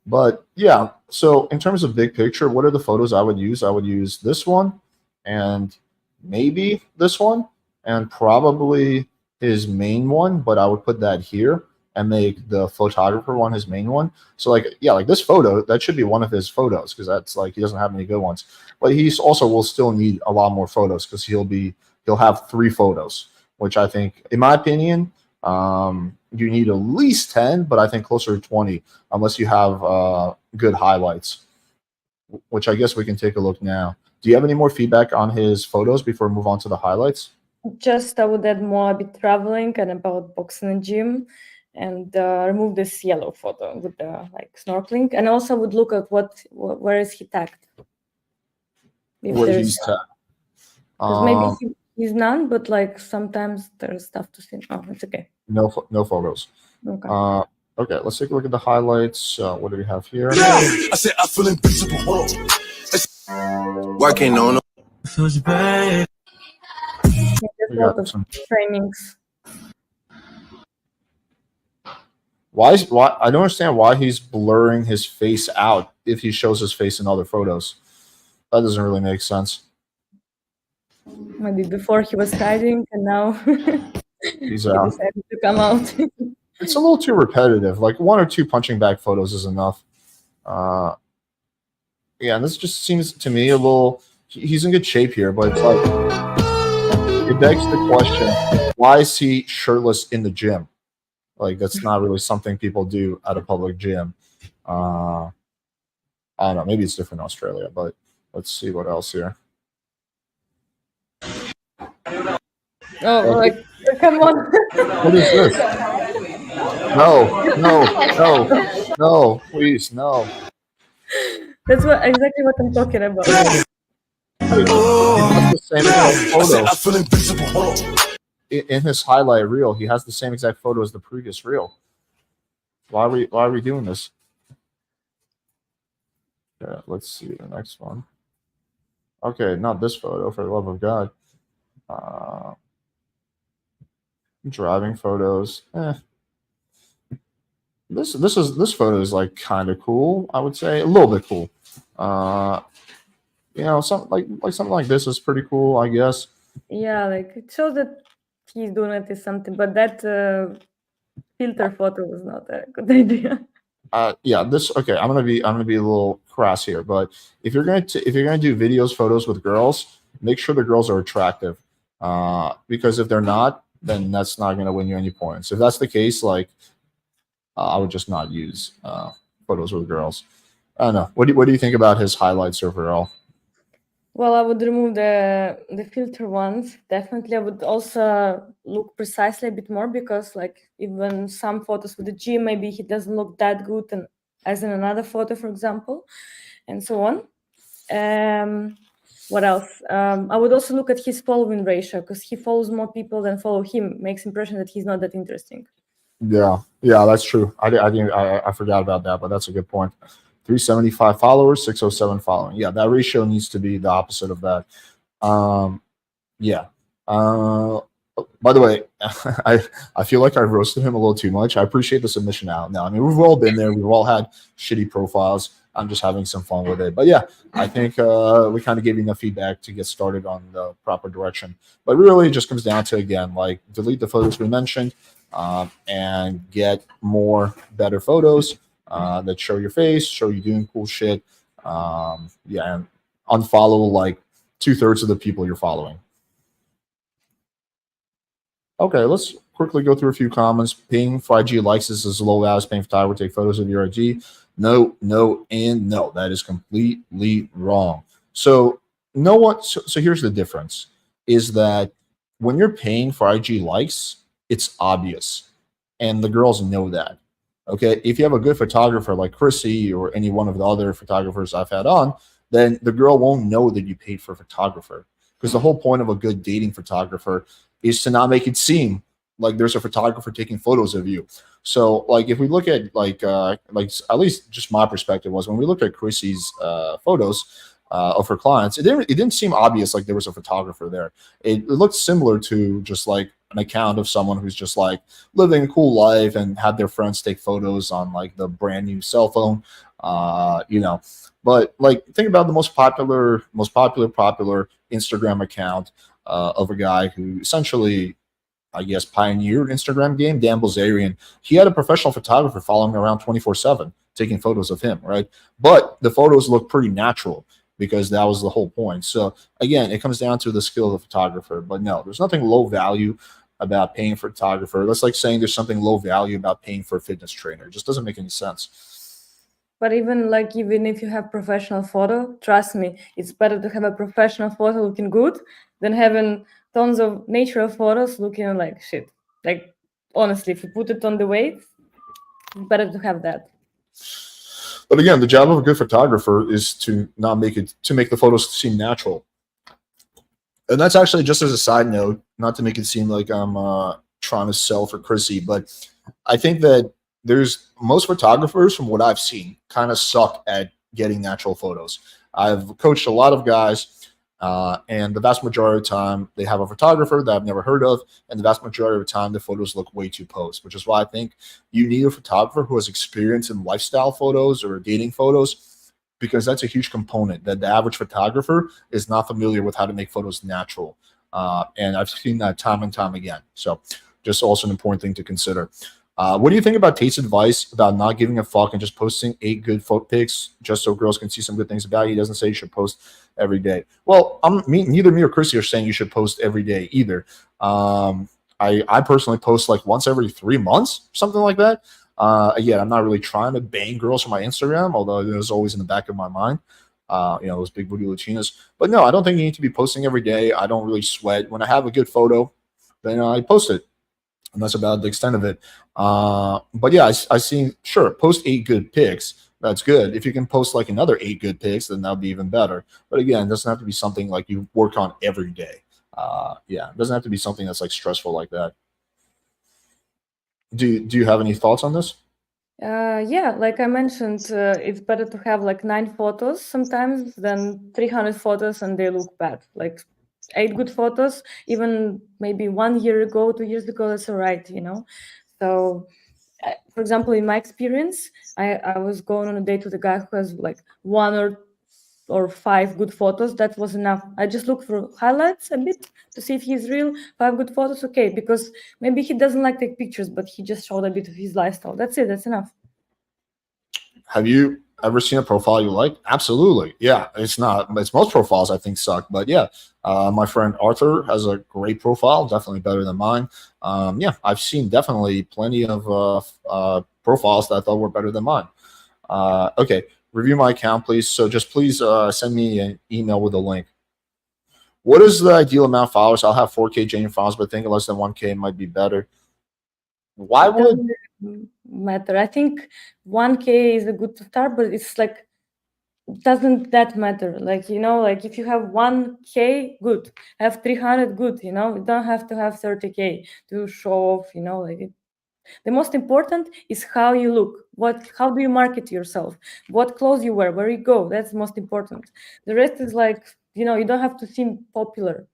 But yeah, so in terms of big picture, what are the photos I would use? I would use this one and maybe this one and probably his main one, but I would put that here and make the photographer one his main one. So like yeah, like this photo, that should be one of his photos because that's like he doesn't have any good ones. But he's also will still need a lot more photos because he'll have 3 photos, which I think, in my opinion, you need at least 10, but I think closer to 20 unless you have good highlights, which I guess we can take a look now. Do you have any more feedback on his photos before we move on to the highlights? Just I would add more about traveling and about boxing and gym, and remove this yellow photo with the like snorkeling, and also would look at where is he tagged. If Where there's he's tagged. because maybe he's none, but like sometimes there's stuff to see. Oh, it's okay. No photos. Okay. Okay, let's take a look at the highlights. What do we have here? I said I feel invincible. Working on feels bad. There's a lot of trainings. Why I don't understand why he's blurring his face out if he shows his face in other photos. That doesn't really make sense. Maybe before he was hiding, and now He's he out. decided to come out. It's a little too repetitive. Like 1 or 2 punching bag photos is enough. Yeah, and this just seems to me a little. He's in good shape here, but it's like it begs the question: why is he shirtless in the gym? Like that's not really something people do at a public gym. I don't know. Maybe it's different in Australia, but let's see what else here. Oh, like come on! What is this? No, please, no. That's exactly what I'm talking about. That's the same exact I said I photo. feel invincible. In his highlight reel, he has the same exact photo as the previous reel. Why are we doing this? Yeah, let's see the next one. Okay, not this photo, for the love of God. Driving photos. This photo is like kind of cool. I would say a little bit cool. Something like something like this is pretty cool, I guess. Yeah, like it shows that he's doing it is something, but that filter photo was not a good idea. Yeah, this okay. I'm gonna be a little crass here, but if you're gonna do videos, photos with girls, make sure the girls are attractive. Because if they're not, then that's not gonna win you any points. If that's the case, like I would just not use photos with girls. I don't know. What do you think about his highlights overall? Well, I would remove the filter ones. Definitely, I would also look precisely a bit more because, like, even some photos with the G, maybe he doesn't look that good, and as in another photo, for example, and so on. What else? I would also look at his following ratio because he follows more people than follow him. Makes impression that he's not that interesting. Yeah, yeah, that's true. I forgot about that, but that's a good point. 375 followers, 607 following. Yeah, that ratio needs to be the opposite of that. Um, yeah. Uh, by the way, I feel like I roasted him a little too much. I appreciate the submission out. Now, I mean, we've all been there. We've all had shitty profiles. I'm just having some fun with it. But yeah, I think we kind of gave you enough feedback to get started on the proper direction. But really, it just comes down to again, like delete the photos we mentioned, and get more better photos that show your face, show you doing cool shit. Yeah, and unfollow like 2/3 of the people you're following. Okay, let's quickly go through a few comments. Ping for IG likes is as low as paying photographer take photos of your IG. No, no, and no. That is completely wrong. So no one. So here's the difference: is that when you're paying for IG likes, it's obvious, and the girls know that. Okay, if you have a good photographer like Chrissy or any one of the other photographers I've had on, then the girl won't know that you paid for a photographer because the whole point of a good dating photographer is to not make it seem like there's a photographer taking photos of you. So like if we look at like at least just my perspective was when we looked at Chrissy's photos of her clients, it didn't seem obvious like there was a photographer there. It looked similar to just like an account of someone who's just like living a cool life and had their friends take photos on like the brand new cell phone. You know, but like think about the most popular Instagram account of a guy who essentially, I guess, pioneered Instagram game, Dan Bilzerian. He had a professional photographer following him around 24/7, taking photos of him, right? But the photos look pretty natural because that was the whole point. So again, it comes down to the skill of the photographer. But no, there's nothing low value about paying for a photographer. That's like saying there's something low value about paying for a fitness trainer. It just doesn't make any sense. But even if you have professional photo, trust me, it's better to have a professional photo looking good than having tons of natural photos looking like shit. Like honestly, if you put it on the weight, it's better to have that. But again, the job of a good photographer is to not make it to make the photos seem natural. And that's actually just as a side note, not to make it seem like I'm trying to sell for Chrissy, but I think that there's most photographers from what I've seen kind of suck at getting natural photos. I've coached a lot of guys, and the vast majority of the time they have a photographer that I've never heard of, and the vast majority of the time the photos look way too posed, which is why I think you need a photographer who has experience in lifestyle photos or dating photos because that's a huge component that the average photographer is not familiar with how to make photos natural. And I've seen that time and time again. So just also an important thing to consider. What do you think about Tate's advice about not giving a fuck and just posting 8 good photo pics just so girls can see some good things about you? He doesn't say you should post every day. Well, neither me or Chrissy are saying you should post every day either. I personally post like once every 3 months, something like that. Again, I'm not really trying to bang girls from my Instagram, although it was always in the back of my mind. Those big booty Latinas. But no, I don't think you need to be posting every day. I don't really sweat. When I have a good photo, then I post it. And that's about the extent of it. But yeah, I see, sure, post 8 good pics. That's good. If you can post like another 8 good pics, then that would be even better. But again, it doesn't have to be something like you work on every day. Yeah, it doesn't have to be something that's like stressful like that. Do you have any thoughts on this? Yeah, like I mentioned, it's better to have like 9 photos sometimes than 300 photos and they look bad. Like 8 good photos, even maybe 1 year ago, 2 years ago, that's all right, you know? So, for example, in my experience, I was going on a date with a guy who has like one or or 5 good photos. That was enough. I just look for highlights a bit to see if he's real. 5 good photos, okay, because maybe he doesn't like take pictures, but he just showed a bit of his lifestyle. That's it. That's enough. Have you ever seen a profile you like? Absolutely. Yeah. It's most profiles I think suck, but yeah. My friend Arthur has a great profile, definitely better than mine. Yeah, I've seen definitely plenty of profiles that I thought were better than mine. Okay. Review my account, please. So just please send me an email with a link. What is the ideal amount of followers? I'll have 4K genuine followers, but I think less than 1K might be better. Why It would doesn't matter. I think 1K is a good start, but it's like doesn't that matter? Like, like if you have 1K, good. Have 300, good. You don't have to have 30K to show off. The most important is how you look. How do you market yourself? What clothes you wear? Where you go? That's the most important. The rest is like, you don't have to seem popular.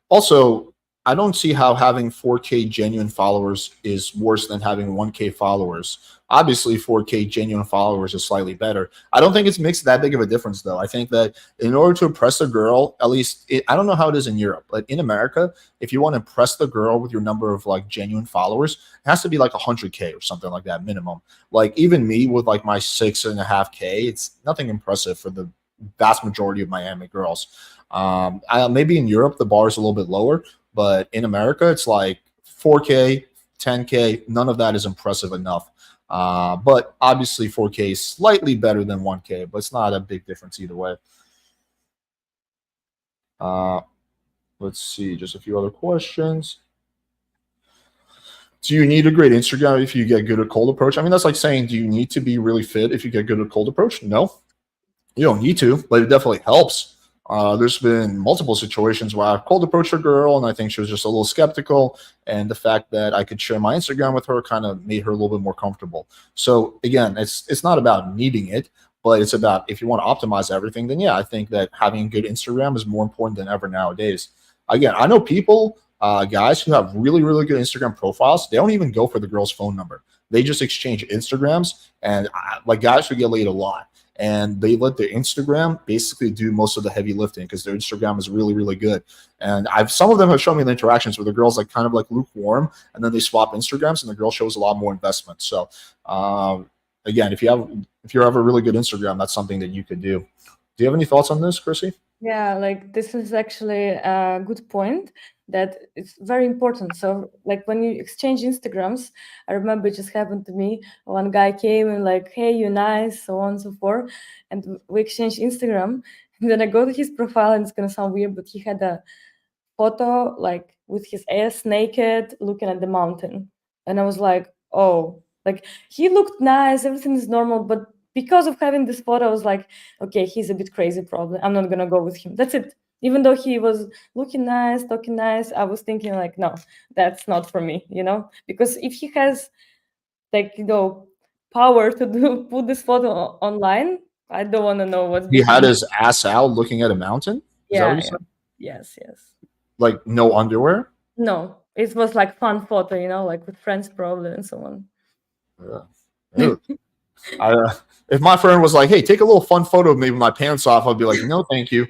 Also, I don't see how having 4K genuine followers is worse than having 1K followers. Obviously, 4K genuine followers is slightly better. I don't think it makes that big of a difference, though. I think that in order to impress a girl, at least I don't know how it is in Europe, but in America, if you want to impress the girl with your number of like genuine followers, it has to be like 100K or something like that minimum. Like even me with like my 6.5K, it's nothing impressive for the vast majority of Miami girls. Maybe in Europe the bar is a little bit lower, but in America it's like 4K, 10K. None of that is impressive enough. But obviously 4K is slightly better than 1K, but it's not a big difference either way. Let's see, just a few other questions. Do you need a great Instagram if you get good at cold approach? I mean, that's like saying, do you need to be really fit if you get good at cold approach? No, you don't need to, but it definitely helps. There's been multiple situations where I've cold approached a girl and I think she was just a little skeptical. And the fact that I could share my Instagram with her kind of made her a little bit more comfortable. So again, it's not about needing it, but it's about if you want to optimize everything, then yeah, I think that having a good Instagram is more important than ever nowadays. Again, I know people, guys who have really, really good Instagram profiles, they don't even go for the girl's phone number. They just exchange Instagrams, and like guys who get laid a lot, and they let their Instagram basically do most of the heavy lifting because their Instagram is really, really good. And some of them have shown me the interactions where the girls like kind of like lukewarm, and then they swap Instagrams, and the girl shows a lot more investment. So again, if you have a really good Instagram, that's something that you could do. Do you have any thoughts on this, Chrissy? Yeah, like this is actually a good point that it's very important. So like when you exchange Instagrams, I remember it just happened to me. One guy came and like, hey, you nice, so on and so forth. And we exchanged Instagram. And then I go to his profile and it's gonna sound weird, but he had a photo like with his ass naked looking at the mountain. And I was like, oh, like he looked nice, everything is normal, but because of having this photo, I was like, okay, he's a bit crazy probably. I'm not gonna go with him. That's it. Even though he was looking nice, talking nice, I was thinking like, no, that's not for me, because if he has like, power to put this photo online, I don't want to know what's He had behind. his ass out looking at a mountain. Is that what Yeah, you yeah. said? Yes. Like no underwear? No, it was like fun photo, like with friends probably and so on. Yeah. Ew. If my friend was like, "Hey, take a little fun photo of me with my pants off," I'd be like, "No, thank you."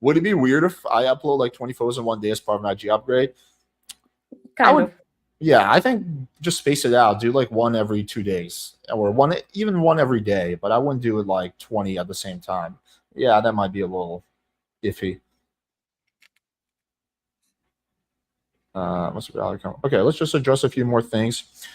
Would it be weird if I upload like 20 photos in one day as part of my IG upgrade? Kind of. Yeah, I think just space it out. Do like one every 2 days, or even one every day. But I wouldn't do it like 20 at the same time. Yeah, that might be a little iffy. What's the value come? Okay, let's just address a few more things.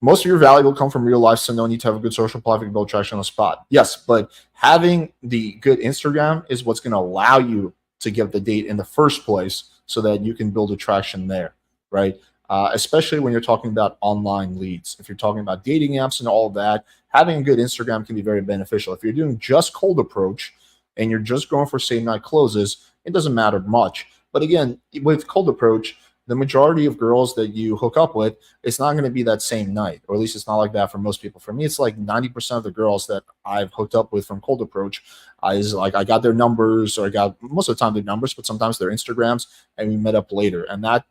Most of your value will come from real life, so no need to have a good social platform to build traction on the spot. Yes, but having the good Instagram is what's going to allow you to get the date in the first place so that you can build attraction there, right? Especially when you're talking about online leads. If you're talking about dating apps and all of that, having a good Instagram can be very beneficial. If you're doing just cold approach and you're just going for same night closes, it doesn't matter much. But again, with cold approach, the majority of girls that you hook up with, it's not going to be that same night, or at least it's not like that for most people. For me, it's like 90% of the girls that I've hooked up with from cold approach is like I got their numbers, or I got most of the time their numbers, but sometimes their Instagrams, and we met up later. And that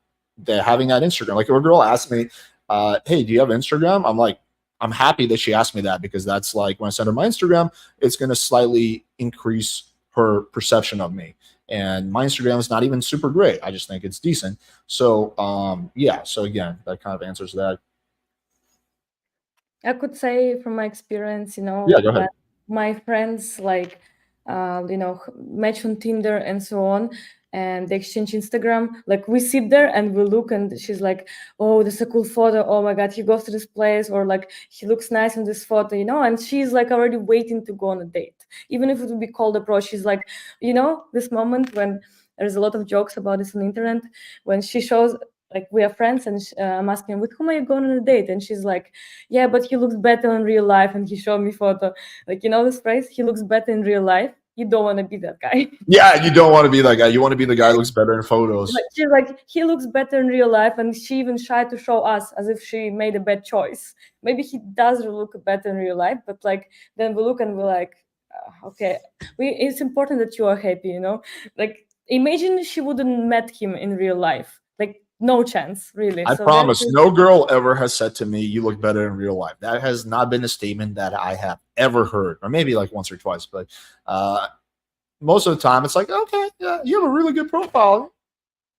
having that Instagram, like if a girl asks me, "Hey, do you have Instagram?" I'm like, I'm happy that she asked me that, because that's like when I send her my Instagram, it's going to slightly increase her perception of me. And my Instagram is not even super great. I just think it's decent. So yeah. So again, that kind of answers that. I could say from my experience, Yeah, go when ahead. my friends like, match on Tinder and so on, and they exchange Instagram. Like we sit there and we look, and she's like, "Oh, this is a cool photo. Oh my God, he goes to this place," or like, "He looks nice in this photo," And she's like already waiting to go on a date, even if it would be cold approach. She's like, this moment when there's a lot of jokes about this on the internet, when she shows like we are friends, and I'm asking, "With whom are you going on a date?" And she's like, "Yeah, but he looks better in real life." And he showed me photo, like, this phrase, "He looks better in real life." You don't want to be that guy. Yeah, you don't want to be that guy. You want to be the guy who looks better in photos. She's like, "He looks better in real life," and she even shy to show us as if she made a bad choice. Maybe he does look better in real life, but like then we look and we're like, okay, it's important that you are happy, Like imagine she wouldn't met him in real life, like no chance, really. I So that promise, is no girl ever has said to me, "You look better in real life." That has not been a statement that I have ever heard, or maybe like once or twice. But uh, most of the time, it's like, "Okay, yeah, you have a really good profile.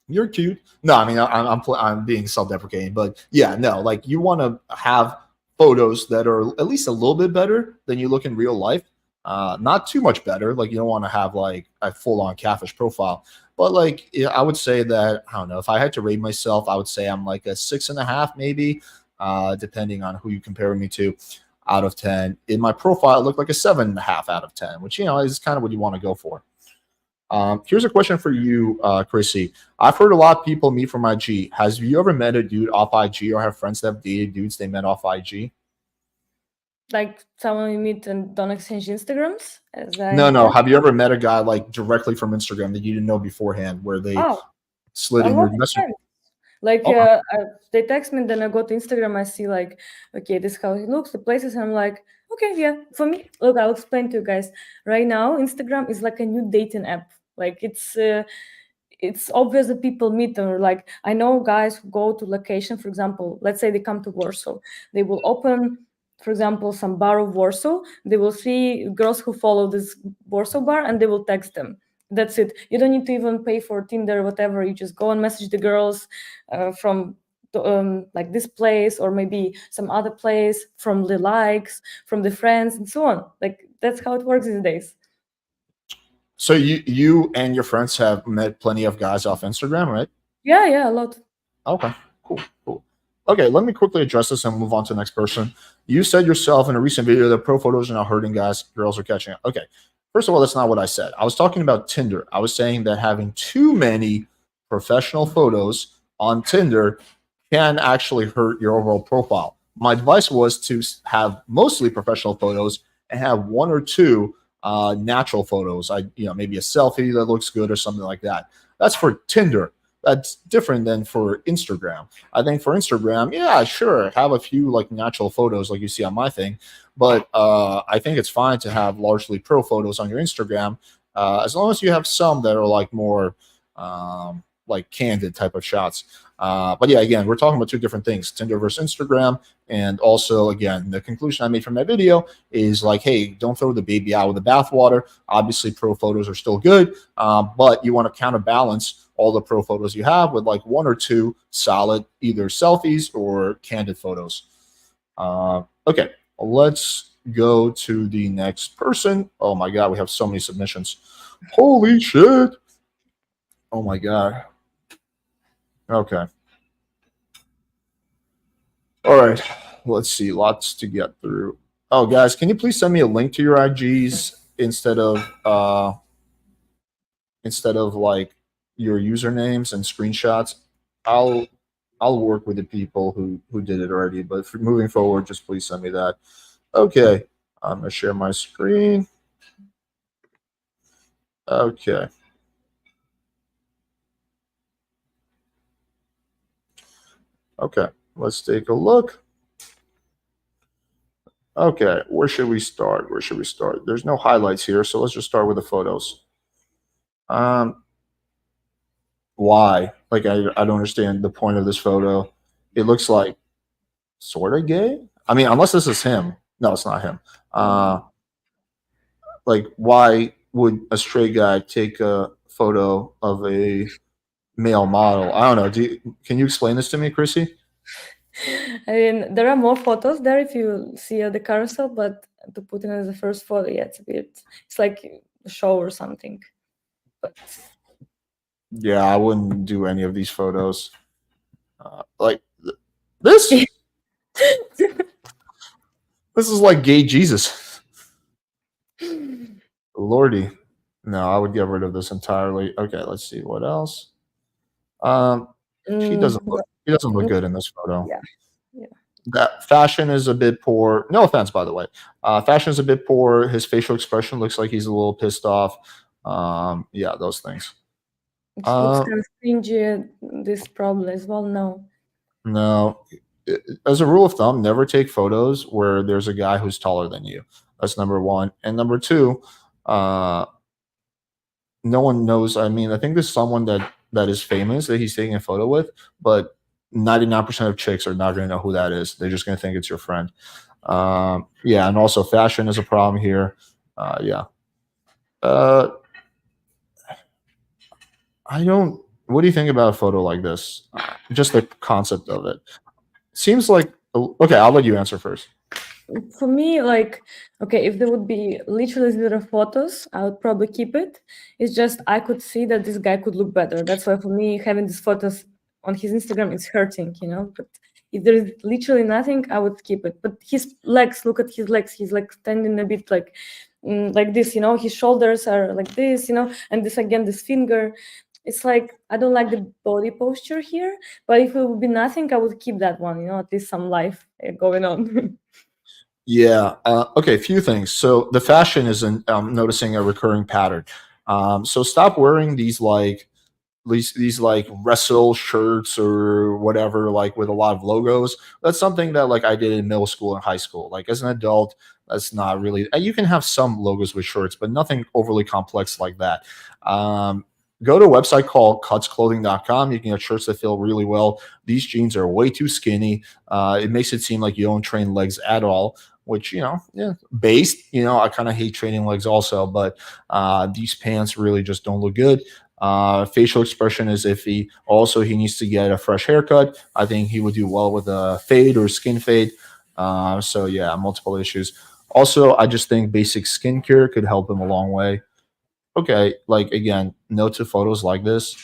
You're cute." No, I mean, I'm being self-deprecating, but yeah, no, like you want to have photos that are at least a little bit better than you look in real life. Not too much better. Like you don't want to have like a full-on catfish profile, but like yeah, I would say that I don't know if I had to rate myself, I would say I'm like a 6.5 maybe, depending on who you compare me to. Out of 10, in my profile, it looked like a 7.5 out of 10, which is kind of what you want to go for. Here's a question for you, Chrissy. I've heard a lot of people meet from IG. Has you ever met a dude off IG, or have friends that have dated dudes they met off IG? like someone you meet and don't exchange Instagrams, as I No, no. understand. Have you ever met a guy like directly from Instagram that you didn't know beforehand, where they Oh, slid a in lot your of message? times. Like Okay. they text me, then I go to Instagram. I see like, okay, this is how he looks, the places. And I'm like, okay, yeah. For me, look, I'll explain to you guys. Right now, Instagram is like a new dating app. Like it's obvious that people meet, or like I know guys who go to location. For example, let's say they come to Warsaw, they will open, for example, some bar of Warsaw. They will see girls who follow this Warsaw bar, and they will text them. That's it. You don't need to even pay for Tinder or whatever. You just go and message the girls from like this place, or maybe some other place, from the likes, from the friends, and so on. Like that's how it works these days. So you and your friends have met plenty of guys off Instagram, right? Yeah, yeah, a lot. Okay, cool, cool. Okay, let me quickly address this and move on to the next person. You said yourself in a recent video that pro photos are not hurting guys, girls are catching up. Okay, first of all, that's not what I said. I was talking about Tinder. I was saying that having too many professional photos on Tinder can actually hurt your overall profile. My advice was to have mostly professional photos and have one or two natural photos. Maybe a selfie that looks good or something like that. That's for Tinder. That's different than for Instagram. I think for Instagram, yeah, sure, have a few like natural photos like you see on my thing, but I think it's fine to have largely pro photos on your Instagram, as long as you have some that are like more like candid type of shots. But yeah, again, we're talking about two different things: Tinder versus Instagram, and also again, the conclusion I made from that video is like, hey, don't throw the baby out with the bathwater. Obviously, pro photos are still good, but you want to counterbalance all the pro photos you have with like one or two solid either selfies or candid photos. Okay, let's go to the next person. Oh my god, we have so many submissions. Holy shit. Oh my god. Okay. All right. Let's see. Lots to get through. Oh guys, can you please send me a link to your IGs instead of like your usernames and screenshots? I'll I'll work with the people who did it already, but for moving forward, just please send me that. Okay, I'm gonna share my screen. Okay, okay, let's take a look. Okay, where should we start? Where should we start? There's no highlights here, so let's just start with the photos. Um, why? Like I don't understand the point of this photo. It looks like sort of gay. I mean, unless this is him. No, it's not him. Like, why would a straight guy take a photo of a male model? I don't know. Can you explain this to me, Chrissy? I mean, there are more photos there if you see the carousel, but to put in as the first photo, yeah, it's a bit. It's like a show or something. But Yeah, I wouldn't do any of these photos. Like this. This is like gay Jesus. Lordy. No, I would get rid of this entirely. Okay, let's see what else. He doesn't look good in this photo. yeah, yeah. That fashion is a bit poor. No offense, by the way. Fashion is a bit poor. His facial expression looks like he's a little pissed off. Yeah, those things. It looks kind of cringy. This probably as well. No. As a rule of thumb, never take photos where there's a guy who's taller than you. That's number one. And number two, no one knows. I mean, I think there's someone that is famous that he's taking a photo with, but 99% of chicks are not going to know who that is. They're just going to think it's your friend. Yeah, and also fashion is a problem here. Yeah. I don't. What do you think about a photo like this? Just the concept of it. Seems like okay. I'll let you answer first. For me, like, okay, if there would be literally 0 photos, I would probably keep it. It's just I could see that this guy could look better. That's why for me, having these photos on his Instagram is hurting, But if there is literally nothing, I would keep it. But his legs, look at his legs. He's like standing a bit like this, His shoulders are like this, And this again, this finger. It's like I don't like the body posture here. But if it would be nothing, I would keep that one, At least some life going on. Yeah. Okay. A few things. So the fashion isn't noticing a recurring pattern. So stop wearing these like wrestle shirts or whatever, like with a lot of logos. That's something that like I did in middle school and high school. Like as an adult, that's not really. You can have some logos with shirts, but nothing overly complex like that. Go to a website called cutsclothing.com. You can get shirts that feel really well. These jeans are way too skinny. It makes it seem like you don't train legs at all, which, yeah, based, I kind of hate training legs also, but these pants really just don't look good. Facial expression is iffy. Also, he needs to get a fresh haircut. I think he would do well with a fade or skin fade. So yeah, multiple issues. Also, I just think basic skincare could help him a long way. Okay, like again, no to photos like this.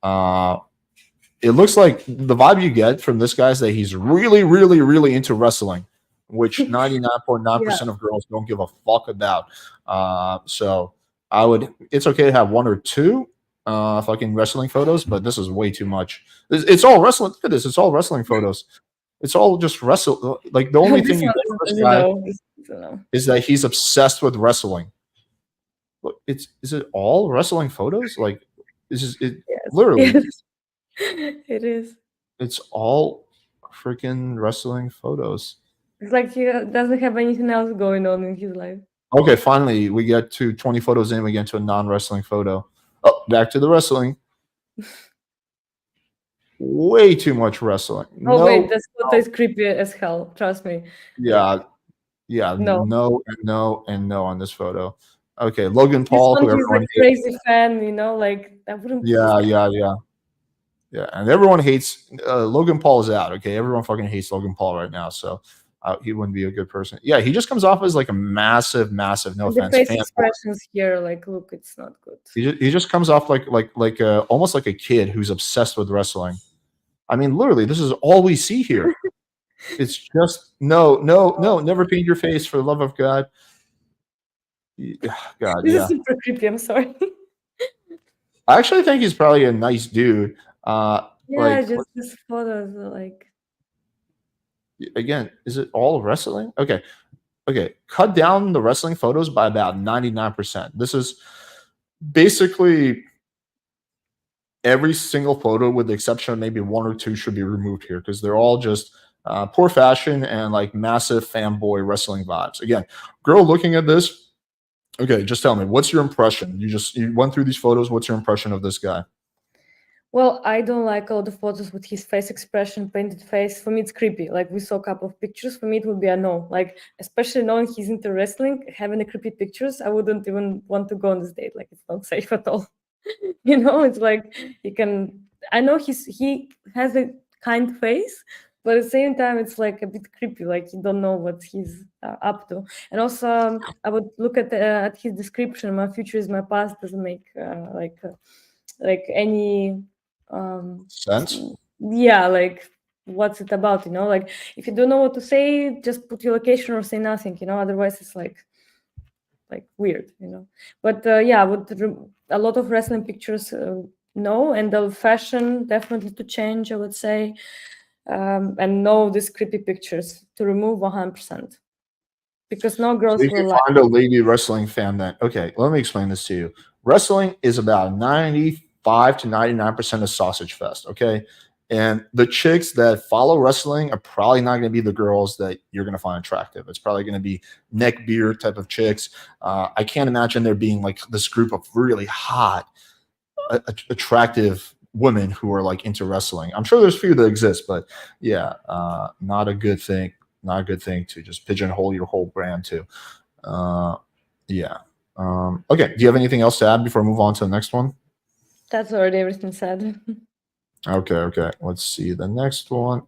It looks like the vibe you get from this guy is that he's really, really, really into wrestling, which 99.9% of girls don't give a fuck about. So it's okay to have 1 or 2 fucking wrestling photos, but this is way too much. It's all wrestling. Look at this. It's all wrestling photos. It's all just wrestle. Like the only thing you get from this guy is that he's obsessed with wrestling. Look, is it all wrestling photos? Like, it Yes. literally? Yes. It is. It's all freaking wrestling photos. It's like he doesn't have anything else going on in his life. Okay, finally, we get to 20 photos in. We get to a non-wrestling photo. Oh, back to the wrestling. Way too much wrestling. Oh, wait, this photo is creepy as hell. Trust me. Yeah. No, and no on this photo. Okay, Logan Paul, who everyone hates. Crazy fan, like that wouldn't. Yeah, and everyone hates Logan Paul is out. Okay, everyone fucking hates Logan Paul right now, so he wouldn't be a good person. Yeah, he just comes off as like a massive, no offense. The face expressions here, like, look, it's not good. He just comes off like almost like a kid who's obsessed with wrestling. I mean, literally, this is all we see here. It's just no, never paint your face for the love of God. God, this is super creepy. I'm sorry. I actually think he's probably a nice dude. Just his photos are like. Again, is it all wrestling? Okay, cut down the wrestling photos by about 99%. This is basically every single photo, with the exception of maybe 1 or 2, should be removed here because they're all just poor fashion and like massive fanboy wrestling vibes. Again, girl looking at this. Okay, just tell me, what's your impression? You went through these photos. What's your impression of this guy? Well, I don't like all the photos with his face expression, painted face. For me, it's creepy. Like we saw a couple of pictures. For me, it would be a no. Like especially knowing he's into wrestling, having the creepy pictures, I wouldn't even want to go on this date. Like it's not safe at all. It's like he can. I know he has a kind face, but at the same time, it's like a bit creepy. Like you don't know what he's up to. And also, I would look at his description. My future is my past. Doesn't make like any Sense? yeah, like what's it about, like if you don't know what to say, just put your location or say nothing, otherwise it's like weird, but yeah, with a lot of wrestling pictures, no, and the fashion definitely to change, I would say, and no, these creepy pictures to remove 100%, because no So girls you can will like find a lady wrestling fan then. Okay, let me explain this to you. Wrestling is about 95 to 99% of sausage fest, okay? And the chicks that follow wrestling are probably not going to be the girls that you're going to find attractive. It's probably going to be neck beard type of chicks. I can't imagine there being like this group of really hot, attractive women who are like into wrestling. I'm sure there's a few that exist, but yeah, not a good thing. Not a good thing to just pigeonhole your whole brand to. Uh, yeah. Okay. Do you have anything else to add before I move on to the next one? that's already everything said. Okay. Okay. Let's see the next one.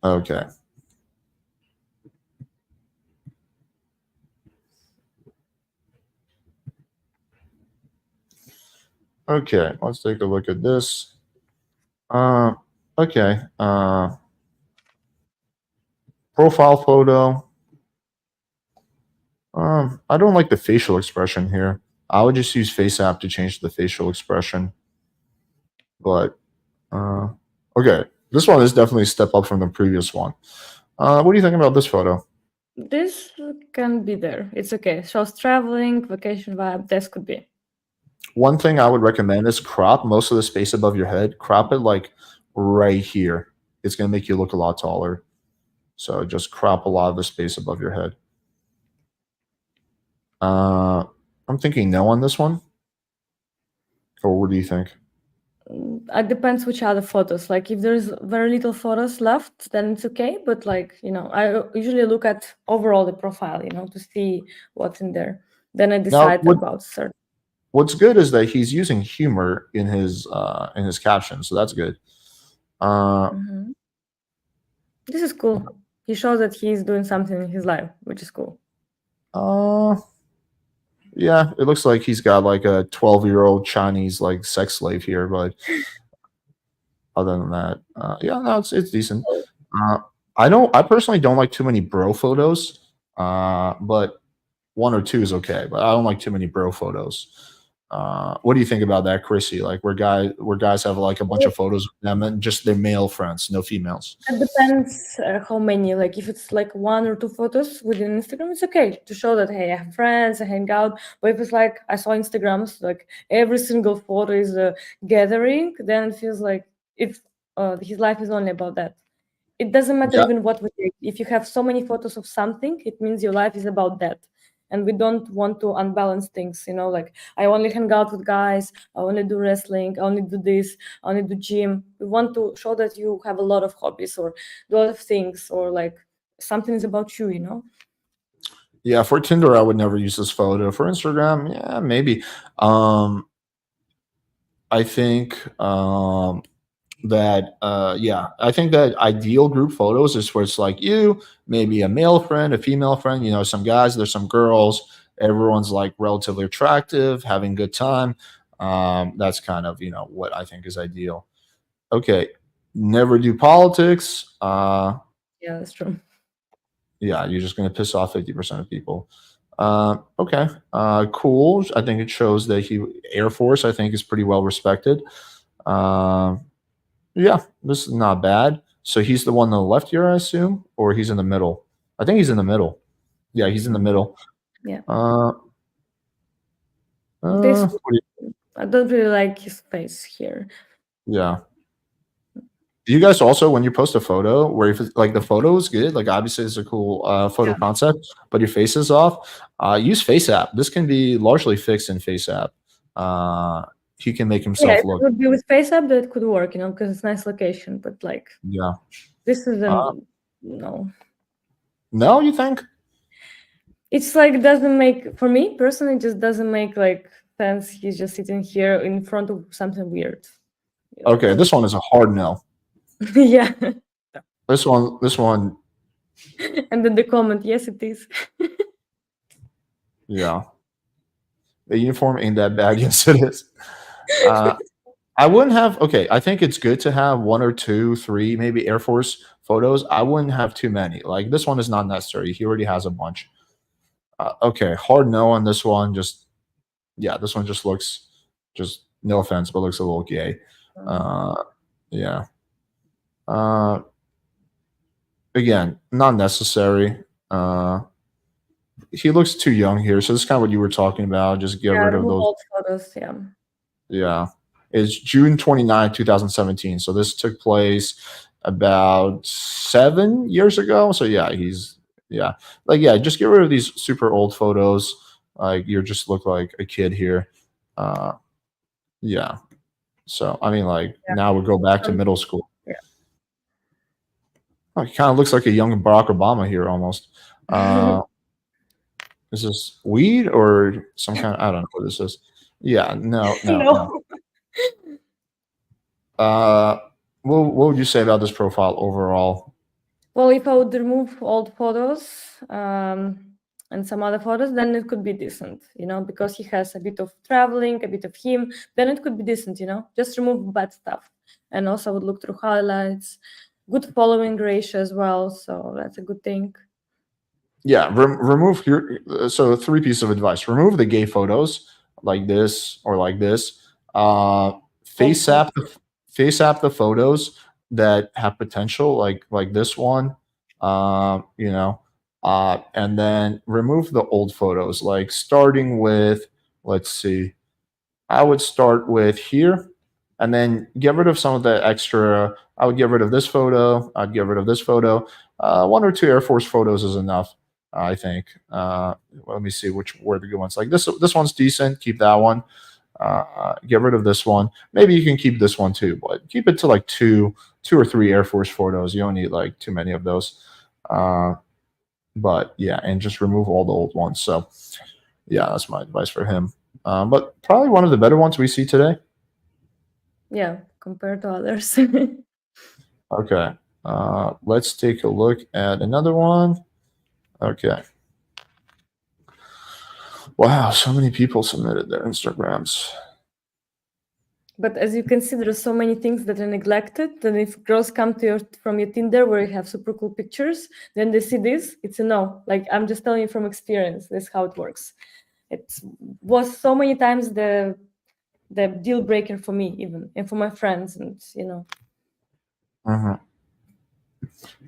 Okay. Okay. Let's take a look at this. Okay. Profile photo. I don't like the facial expression here. I would just use FaceApp to change the facial expression. But okay, this one is definitely a step up from the previous one. What do you think about this photo? This can be there, it's okay, shows traveling, vacation vibe, this could be. One thing I would recommend is crop most of the space above your head. Crop it like right here. It's going to make you look a lot taller. So just crop a lot of the space above your head. I'm thinking no on this one. Or what do you think? It depends which other photos. Like if there's very little photos left, then it's okay. But like, I usually look at overall the profile, to see what's in there. Then I decide about certain. What's good is that he's using humor in his caption, so that's good. This is cool. He shows that he's doing something in his life, which is cool. Yeah, it looks like he's got like a 12-year-old Chinese like sex slave here, but other than that, yeah, no, it's decent. I personally don't like too many bro photos, but one or two is okay. But I don't like too many bro photos. What do you think about that, Chrissy? Like where guys have like a bunch of photos of them and just their male friends, no females. It depends how many. Like if it's like 1 or 2 photos within Instagram, it's okay to show that, hey, I have friends, I hang out. But if it's like I saw Instagrams, like every single photo is a gathering, then it feels like it's his life is only about that. It doesn't matter even what we take. If you have so many photos of something, it means your life is about that. And we don't want to unbalance things, like I only hang out with guys, I only do wrestling, I only do this, I only do gym. We want to show that you have a lot of hobbies or a lot of things, or like something is about you. Yeah, for Tinder, I would never use this photo. For Instagram, yeah, maybe. I think I think that ideal group photos is where it's like you, maybe a male friend, a female friend, some guys, there's some girls, everyone's like relatively attractive, having a good time. That's kind of, what I think is ideal. Okay. Never do politics. Yeah, that's true. Yeah, you're just going to piss off 50% of people. Okay. Cool. I think it shows that Air Force, I think, is pretty well respected. Yeah, this is not bad. So he's the one on the left here, I assume, or he's in the middle. I think he's in the middle. Yeah, he's in the middle. Yeah. This, I don't really like his face here. Yeah. Do you guys also, when you post a photo, where if like the photo is good, like obviously it's a cool photo concept, but your face is off, use FaceApp. This can be largely fixed in FaceApp. he can make Yeah, himself if it look. would be with FaceApp, that could work, because it's nice location. But like Yeah. this is Uh, no. no, you think? It's like doesn't make for me personally. Just doesn't make like sense. He's just sitting here in front of something weird. Okay, this one is a hard no. Yeah. This one, And then the comment, yes, it is. yeah. The uniform ain't that bad. Yes, it is. Uh, I wouldn't have. Okay, I think it's good to have one or two, three, maybe Air Force photos. I wouldn't have too many. Like this one is not necessary. He already has a bunch. Okay, hard no on this one. Just yeah, this one just looks just no offense, but looks a little gay. Uh, yeah. Uh, again, not necessary. He looks too young here, so this is kind of what you were talking about. Just get Yeah, rid of remove those. old photos. Yeah. Yeah. It's June 29th, 2017. So this took place about 7 years ago. So yeah, yeah. Like, yeah, just get rid of these super old photos. Like, you just look like a kid here. Uh, yeah. So, I mean, like, Yeah. now we go back to middle school. Yeah. Oh, he kind of looks like a young Barack Obama here almost. Is this weed or some kind of, I don't know what this is. Yeah, no, no, no. No. Uh, what would you say about this profile overall? Well, if I would remove old photos and some other photos, then it could be decent, because he has a bit of traveling, a bit of him, then it could be decent, just remove bad stuff. And also I would look through highlights, good following ratio as well. So that's a good thing. Yeah, remove your. So three pieces of advice: remove the gay photos like this or like this. Face Also, app the photos that have potential, like this one. And then remove the old photos, like starting with. Let's see. I would start with here, and then get rid of some of the extra. I would get rid of this photo. I'd get rid of this photo. One or two Air Force photos is enough, I think. Let me see which were the good ones. Like this. This one's decent. Keep that one. Get rid of this one. Maybe you can keep this one too, but keep it to like two or three Air Force photos. You don't need like too many of those. But yeah, and just remove all the old ones. So yeah, that's my advice for him. But probably one of the better ones we see today. yeah, compared to others. Okay. Let's take a look at another one. Okay. Wow, so many people submitted their Instagrams. But as you can see, there are so many things that are neglected. And if girls come from your Tinder where you have super cool pictures, then they see this, it's a no. Like, I'm just telling you from experience, this is how it works. It was so many times the deal breaker for me, even, and for my friends, and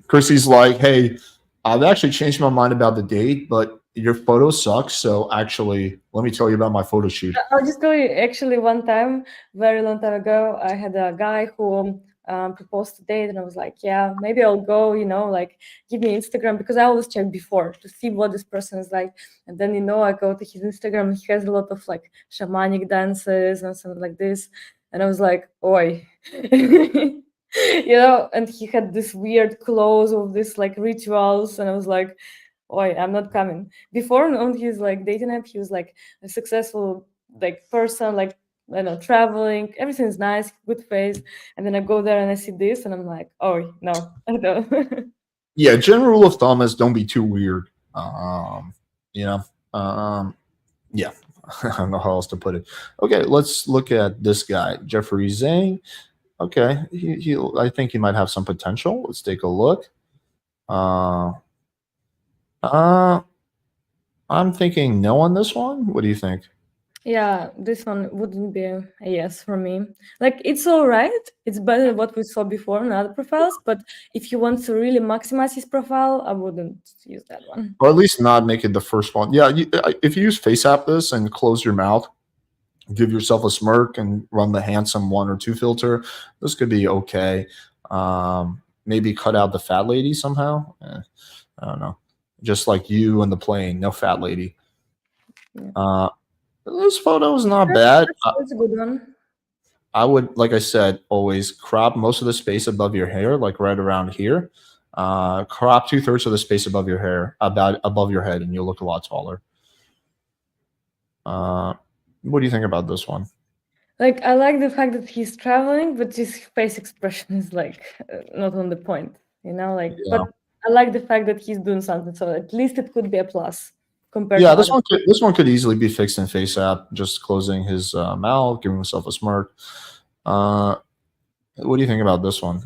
Chrissy's like, hey, I've actually changed my mind about the date, but your photo sucks. So actually, let me tell you about my photo shoot. I'll just tell you, actually, one time, very long time ago, I had a guy who proposed to date, and I was like, yeah, maybe I'll go, like, give me Instagram, because I always check before to see what this person is like. And then, I go to his Instagram, and he has a lot of like shamanic dances and something like this. And I was like, oi. And he had this weird clothes of this like rituals, and I was like, oi, I'm not coming. Before on his like dating app, he was like a successful like person, like, I don't know, traveling, everything's nice, good face. And then I go there and I see this, and I'm like, oh no, I don't. Yeah, general rule of thumb is don't be too weird. You know, yeah, I don't know how else to put it. Okay, let's look at this guy, Jeffrey Zhang. Okay, I think he might have some potential. Let's take a look. Uh, uh, I'm thinking no on this one. What do you think? Yeah, this one wouldn't be a yes for me. Like, it's all right. It's better than what we saw before in other profiles. But if you want to really maximize his profile, I wouldn't use that one. Or at least not make it the first one. Yeah, if you use FaceApp this and close your mouth, give yourself a smirk and run the handsome 1 or 2 filter, this could be okay. Maybe cut out the fat lady somehow. I don't know. Just like you and the plane, no fat lady. Yeah. This photo is not bad. That's a good one. I would, like I said, always crop most of the space above your hair, like right around here. Crop 2/3 of the space above your hair, about above your head, and you'll look a lot taller. Uh, what do you think about this one? Like, I like the fact that he's traveling, but his face expression is like not on the point, you know. Like, Yeah. but I like the fact that he's doing something, so at least it could be a plus compared Yeah, to other. this one could easily be fixed in Face App, just closing his mouth, giving himself a smirk. What do you think about this one?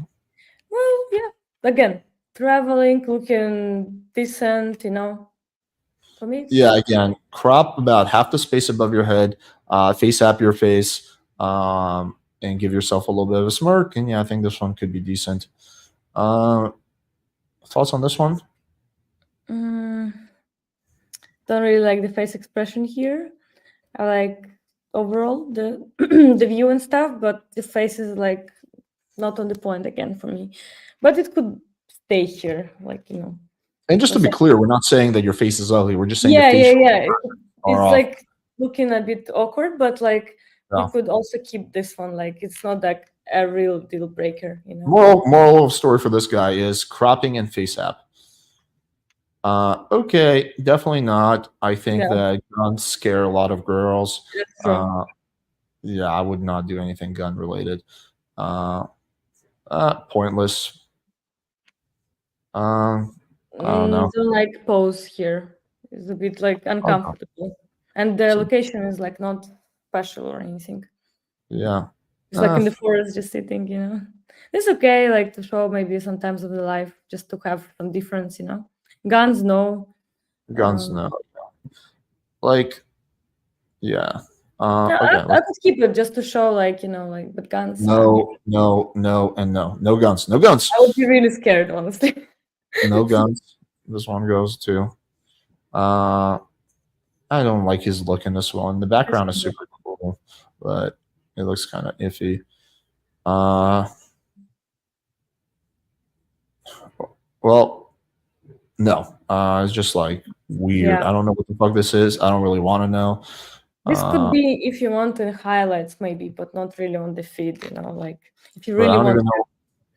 Well, yeah. Again, traveling, looking decent, you know. For me, Yeah, again, crop about half the space above your head, Face App your face, and give yourself a little bit of a smirk. And yeah, I think this one could be decent. Uh, Thoughts on this one? don't really like the face expression here. I like overall the the view and stuff, but the face is like not on the point again for me. But it could stay here, like, you know. And just to be clear, we're not saying that your face is ugly. We're just saying Yeah, your facial yeah. are It's off. like looking a bit awkward, but like we Yeah. could also keep this one. Like, it's not like a real deal breaker, you know. Moral of story for this guy is cropping and Face App. Okay, definitely not. I think Yeah. that guns scare a lot of girls. That's true. Yeah, I would not do anything gun related. Pointless. I don't know. Don't like pose here. It's a bit like uncomfortable, and the location is like not special or anything. Yeah. It's like in the forest, just sitting, you know. It's okay, like to show maybe some times of the life, just to have some difference, you know. Guns, no. Guns, no. Like, yeah. No, Okay. I could keep it just to show, like, you know, like, but guns. No, and no. No guns. No guns. I would be really scared, honestly. No guns. This one goes to. I don't like his look in this one. The background is super cool, but it looks kind of iffy. Well, no. It's just like weird. Yeah. I don't know what the fuck this is. I don't really want to know. This could be if you want in highlights, maybe, but not really on the feed, you know, like if you But really I don't want. even know.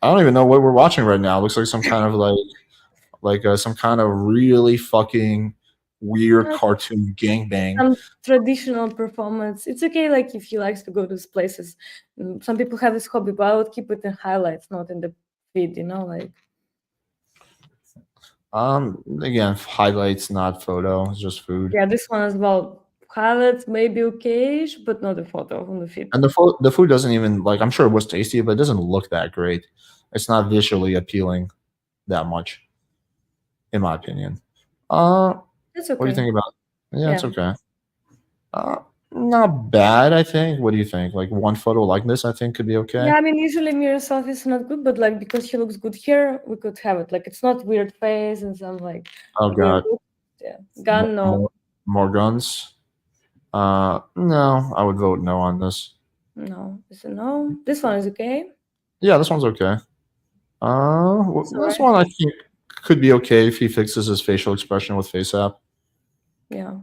I don't even know what we're watching right now. It looks like some kind of some kind of really fucking weird cartoon gangbang. Some traditional performance. It's okay, like if he likes to go to these places. Some people have this hobby, but I would keep it in highlights, not in the feed, you know, like. Again, highlights, not photo. It's just food. Yeah, this one as well. Highlights maybe okay-ish, but not a photo on the feed. And the food doesn't even like. I'm sure it was tasty, but it doesn't look that great. It's not visually appealing that much, in my opinion. That's okay. What do you think about? Yeah, it's okay. Not bad, I think. What do you think? Like one photo like this, I think could be okay. Yeah, I mean, usually mirror selfie is not good, but like because he looks good here, we could have it. Like it's not weird face and some like. Oh god. Yeah, gun no. More guns. No, I would vote no on this. No, is a no. This one is okay. Yeah, this one's okay. This one I think could be okay if he fixes his facial expression with Face App. Yeah.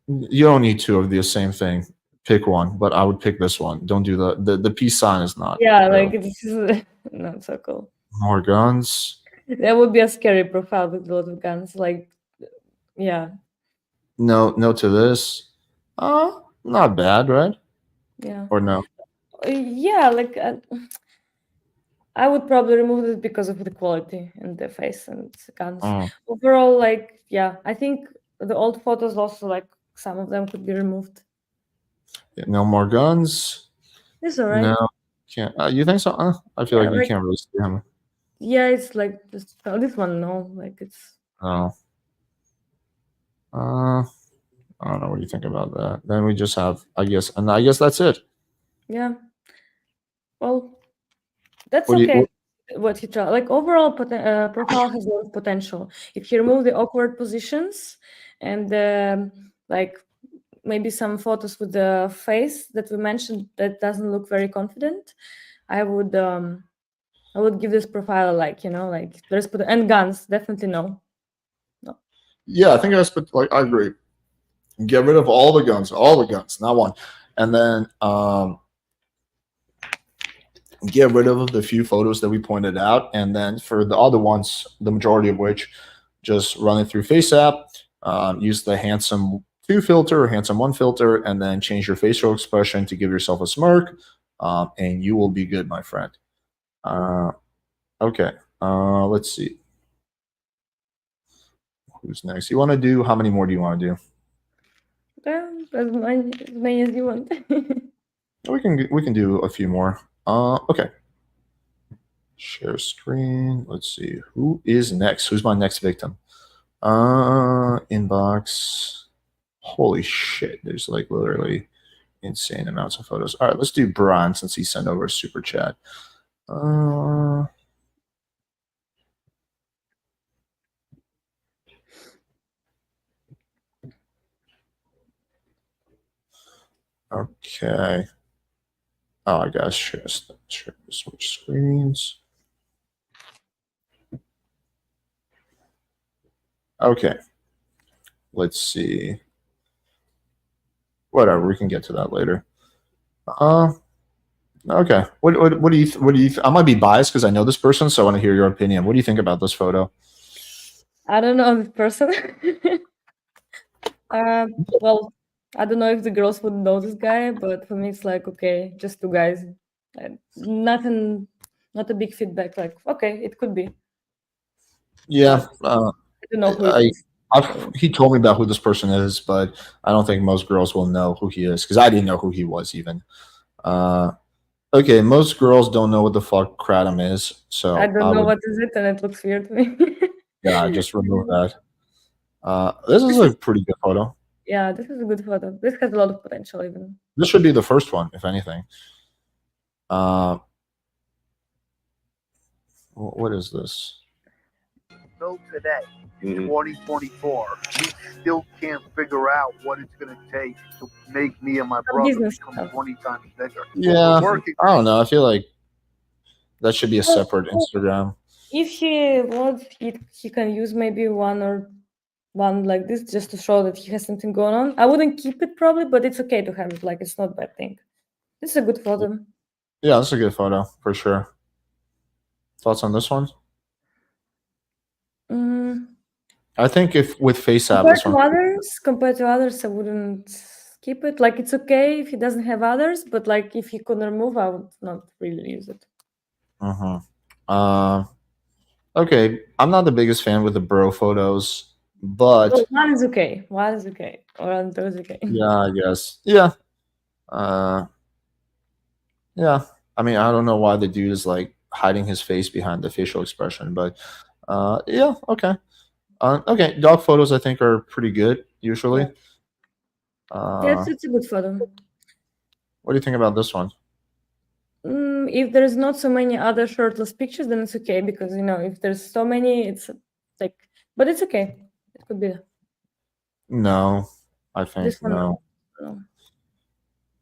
You don't need two of the same thing. Pick one, but I would pick this one. Don't do the peace sign is not. Yeah, like this is not so cool. More guns. That would be a scary profile with a lot of guns. Like, yeah. No to this. Not bad, right? Yeah. Or no? Yeah, like I would probably remove it because of the quality and the face and guns. Overall, like, yeah, I think the old photos also, like, some of them could be removed. No more guns. It's all right. No, can't. You think so? I feel like you can't really see him. Yeah, it's like just this one. No, like it's. Oh. I don't know what you think about that. Then we just have, I guess that's it. Yeah. Well, that's okay. What he tried, like overall, profile has a lot of potential. If you remove the awkward positions and like maybe some photos with the face that we mentioned that doesn't look very confident, I would give this profile a like, you know, like there's and guns definitely no. Yeah, I think I agree. Get rid of all the guns, not one. and then get rid of the few photos that we pointed out, and then for the other ones, the majority of which, just run it through FaceApp. Use the handsome 2 filter or handsome 1 filter, and then change your facial expression to give yourself a smirk, and you will be good, my friend. Okay, let's see. Who's next? You want to do, how many more do you want to do? Yeah, as many as you want. We can do a few more. Okay. Share screen. Let's see. Who is next? Who's my next victim? Inbox. Holy shit. There's like literally insane amounts of photos. All right, let's do Brian since he sent over a super chat. Okay. Oh, I gotta switch screens. Okay. Let's see. Whatever, we can get to that later. Okay. What do you I might be biased because I know this person, so I want to hear your opinion. What do you think about this photo? I don't know this person. Well, I don't know if the girls would know this guy, but for me, it's like, okay, just two guys. Nothing, not a big feedback. Like, okay, it could be. Yeah. I don't know who it is. He told me about who this person is, but I don't think most girls will know who he is because I didn't know who he was even. Okay, most girls don't know what the fuck kratom is, so I don't I know would, what is it, and it looks weird to me. yeah, just remove that. This is a pretty good photo. Yeah, this is a good photo. This has a lot of potential, even. This should be the first one, if anything. What is this? Till today, in 2024, we still can't figure out what it's going to take to make me and my brother business become stuff. 20 times bigger. Yeah, We're working. I don't know. I feel like that should be a separate Instagram. If he wants, he can use maybe one like this just to show that he has something going on. I wouldn't keep it probably, but it's okay to have it. Like, it's not a bad thing. This is a good photo. Yeah, that's a good photo for sure. Thoughts on this one? I think if with FaceApp, this one. Compared to others, I wouldn't keep it. Like, it's okay if he doesn't have others, but like if he could remove, I would not really use it. Okay, I'm not the biggest fan with the bro photos, but Well, one is okay. One is okay. Or two is okay. yeah, I guess. Yeah. Yeah. I mean, I don't know why the dude is like hiding his face behind the facial expression, but yeah, okay. Okay, dog photos I think are pretty good usually. Yeah, it's a good photo. What do you think about this one? If there's not so many other shirtless pictures, then it's okay, because if there's so many, it's like, but it's okay. It could be. No, I think This one, no.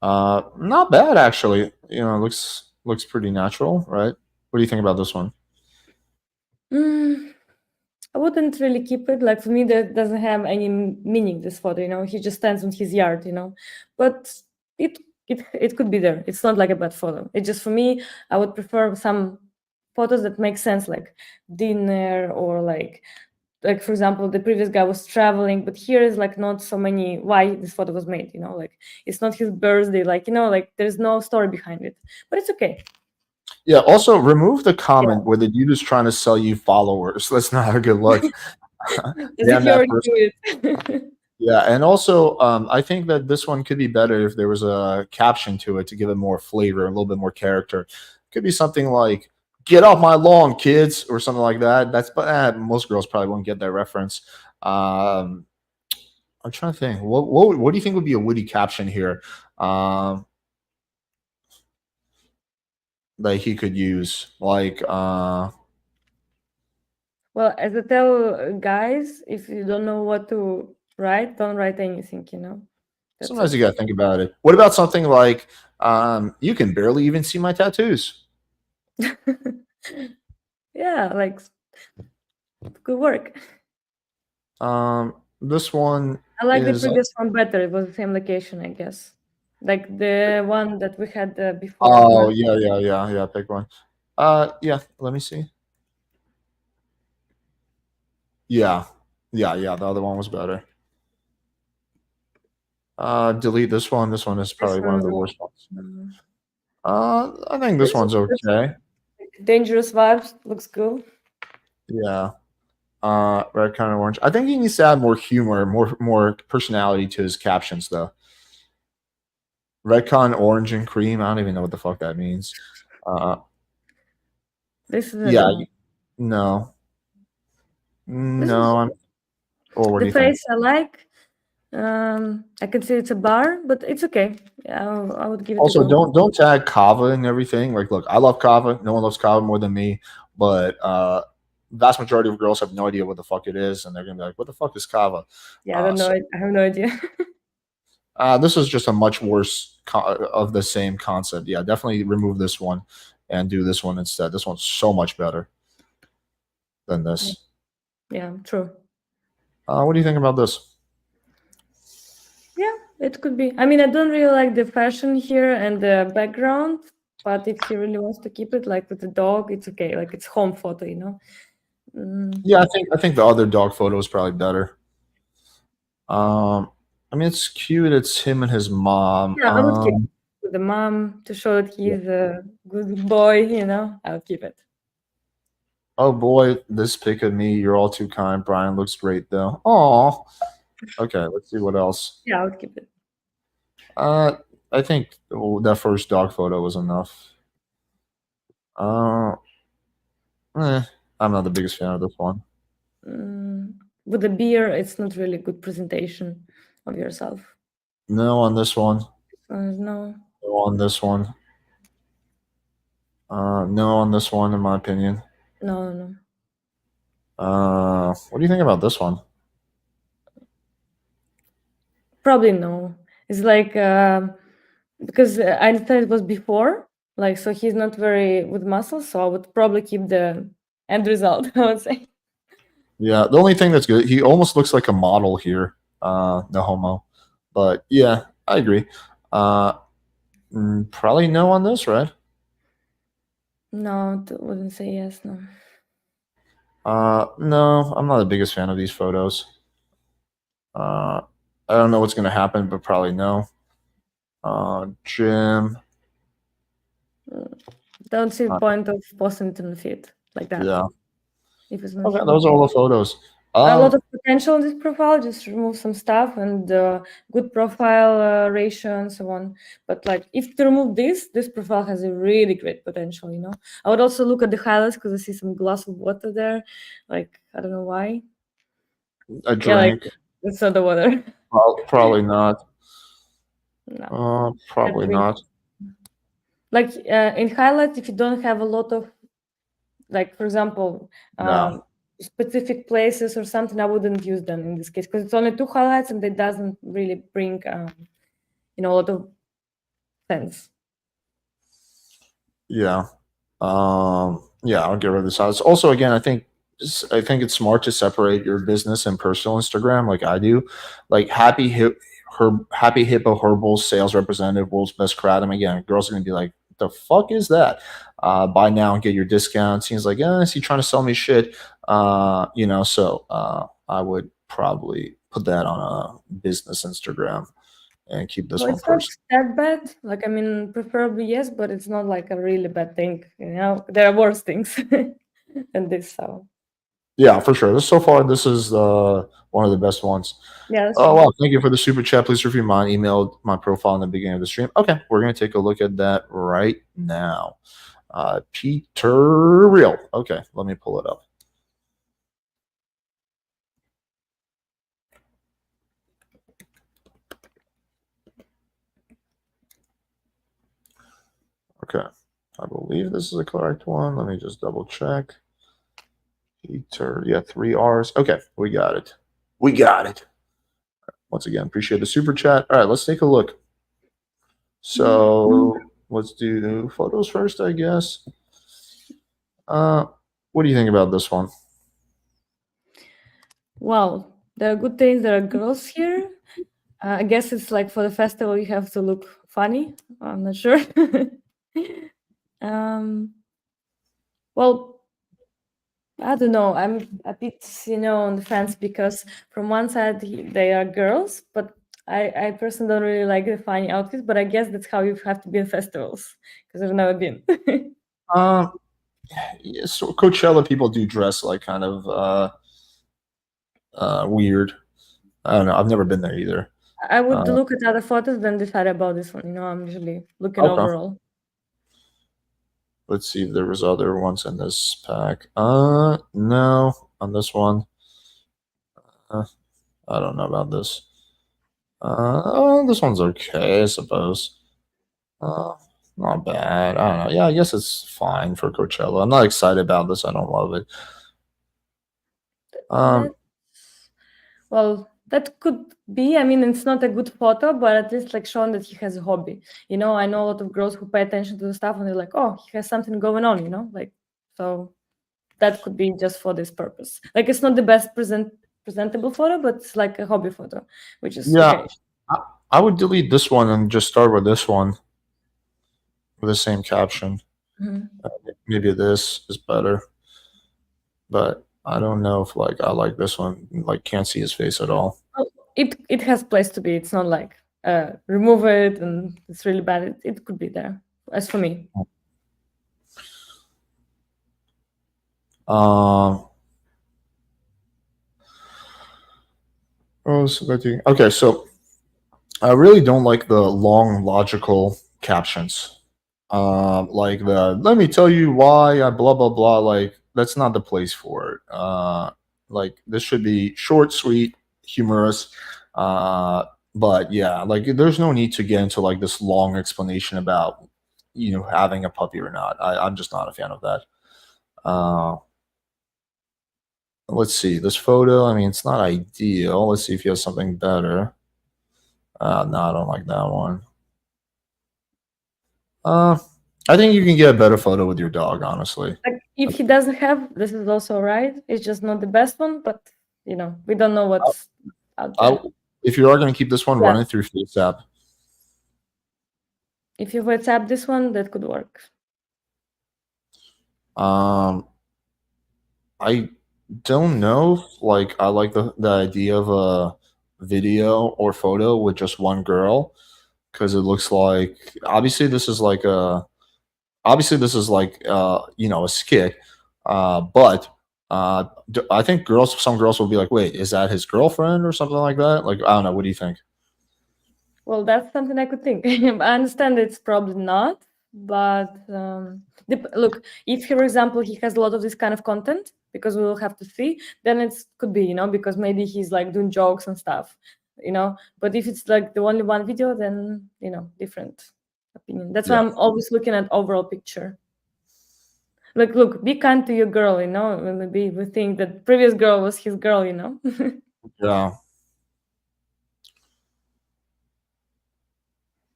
no. Not bad actually. Looks pretty natural, right? What do you think about this one? I wouldn't really keep it. Like, for me, that doesn't have any meaning, this photo. He just stands on his yard. But it could be there. It's not like a bad photo. It's just, for me, I would prefer some photos that make sense, like dinner, or like for example, the previous guy was traveling, but here is like not so many why this photo was made. Like, it's not his birthday. Like, like there's no story behind it. But it's okay. Yeah, also remove the comment where the dude is trying to sell you followers. That's not a good look. Damn, that person. Yeah, and also I think that this one could be better if there was a caption to it to give it more flavor, a little bit more character. Could be something like "Get off my lawn, kids" or something like that. But most girls probably won't get that reference. I'm trying to think. What do you think would be a witty caption here? That he could use, like well, as I tell guys, if you don't know what to write, don't write anything. sometimes you gotta think about it. What about something like you can barely even see my tattoos? Yeah, like, good work. This one I like the previous one better. It was the same location, I guess. like the one that we had before. Oh, yeah. Pick one. Yeah. Let me see. Yeah. The other one was better. Delete this one. This one is This probably one of the one, worst ones. mm, I think this one's this okay. dangerous vibes looks good. Yeah. Red kind of orange. I think he needs to add more humor, more personality to his captions, though. Redcon, orange, and cream. I don't even know what the fuck that means. This is Yeah, no. no, This is no. Or what do the you think? face I like. I can see it's a bar, but it's okay. Yeah, I would give it a Also, go. don't tag Kava and everything. Like, look, I love Kava. No one loves Kava more than me. But vast majority of girls have no idea what the fuck it is, and they're gonna be like, "What the fuck is Kava?" Yeah, I don't know. So I have no idea. this is just a much worse of the same concept. Yeah, definitely remove this one and do this one instead. This one's so much better than this. Yeah, true. What do you think about this? Yeah, it could be. I mean, I don't really like the fashion here and the background, but if he really wants to keep it like with the dog, it's okay. Like it's home photo, you know. Yeah, I think the other dog photo is probably better. I mean, it's cute. It's him and his mom. Yeah, I would keep it with the mom to show that he's a good boy, you know. I would keep it. Oh boy, this pic of me. You're all too kind. Brian looks great though. Aw. Okay, let's see what else. Yeah, I would keep it. I think that first dog photo was enough. Uh, I'm not the biggest fan of this one. With the beer, it's not really good presentation of yourself. No on this one. No. No on this one. No on this one, in my opinion. No. What do you think about this one? Probably no. It's like because I thought it was before, like so he's not very with muscles, so I would probably keep the end result. I would say. Yeah, the only thing that's good, he almost looks like a model here. No homo, but yeah, I agree. Probably no on this, right? No, wouldn't say yes. No. No, I'm not the biggest fan of these photos. I don't know what's gonna happen, but probably no. Jim. Don't see the point of posting it in the feed like that. Yeah. If it's not Okay, him. those are all the photos. A lot of potential in this profile. Just remove some stuff and good profile ratio and so on. But like, if to remove this profile has a really great potential. You know, I would also look at the highlights because I see some glass of water there. Like, I don't know why. A Yeah, like drink. it's not the water. Probably not. No. Probably not. Like in highlights, if you don't have a lot of, like for example, No. specific places or something, I wouldn't use them in this case because it's only 2 highlights and it doesn't really bring a lot of sense. Yeah. Yeah, I'll get rid of this house. Also, again, I think it's smart to separate your business and personal Instagram, like I do. Like Happy Hippo Herbal sales representative, world's best kratom. Again, girls are gonna be like, "The fuck is that?" Buy now and get your discount. Seems like, is he trying to sell me shit? So I would probably put that on a business Instagram and keep this Well, one it's not personal. that bad. Like, I mean, preferably yes, but it's not like a really bad thing. You know, there are worse things than this. So Yeah, for sure. So far, this is one of the best ones. yeah, that's Oh true. wow! Thank you for the super chat. Please review mine. Emailed my profile in the beginning of the stream. Okay, we're gonna take a look at that right now. Peter Real. Okay, let me pull it up. Okay, I believe this is the correct one. Let me just double check. Peter, yeah, 3 R's. Okay, we got it. We got it. Once again, appreciate the super chat. All right, let's take a look. So let's do photos first, I guess. What do you think about this one? Well, there are good things. There are girls here. I guess it's like for the festival you have to look funny. I'm not sure. Well, I don't know. I'm a bit, on the fence because from one side they are girls, but I personally don't really like the funny outfits. But I guess that's how you have to be in festivals because I've never been. Um, yeah, so Coachella people do dress like kind of weird. I don't know. I've never been there either. I would Uh, look at other photos then decide about this one. I'm usually looking okay. overall. Let's see if there was other ones in this pack. No, on this one. Uh, I don't know about this. This one's okay, I suppose. Uh, Not bad. I don't know. Yeah, I guess it's fine for Coachella. I'm not excited about this. I don't love it. That Well, that could be. I mean, it's not a good photo, but at least like showing that he has a hobby. I know a lot of girls who pay attention to the stuff and they're like, oh, he has something going on, like so that could be just for this purpose. Like it's not the best presentable photo, but it's like a hobby photo, which is Yeah, okay. I would delete this one and just start with this one with the same caption. Mhm. Maybe this is better, but I don't know if like I like this one. Like can't see his face at all. Oh, it has place to be. It's not like remove it and it's really bad. It could be there. As for me. Oh, selecting. Okay, so I really don't like the long logical captions. Like the "Let me tell you why I blah blah blah." Like that's not the place for it. Like this should be short, sweet, humorous. But yeah, like there's no need to get into like this long explanation about having a puppy or not. I'm just not a fan of that. Uh, let's see this photo. I mean, it's not ideal. Let's see if he has something better. No, I don't like that one. I think you can get a better photo with your dog, honestly. Like if he doesn't have, this is also right. It's just not the best one, but we don't know what's out there. If you are going to keep this one, Yeah. run it through FaceApp. If you WhatsApp this one, that could work. I don't know if, like I like the idea of a video or photo with just one girl because it looks like obviously this is like a skit, but I think some girls will be like, wait, is that his girlfriend or something like that? Like I don't know. What do you think? Well, that's something I could think. I understand it's probably not, but look, if, for example, he has a lot of this kind of content, because we will have to see, then it could be, because maybe he's like doing jokes and stuff, But if it's like the only one video, then different opinion. That's why Yeah. I'm always looking at overall picture. Like, look, be kind to your girl, Maybe we think that previous girl was his girl, Yeah.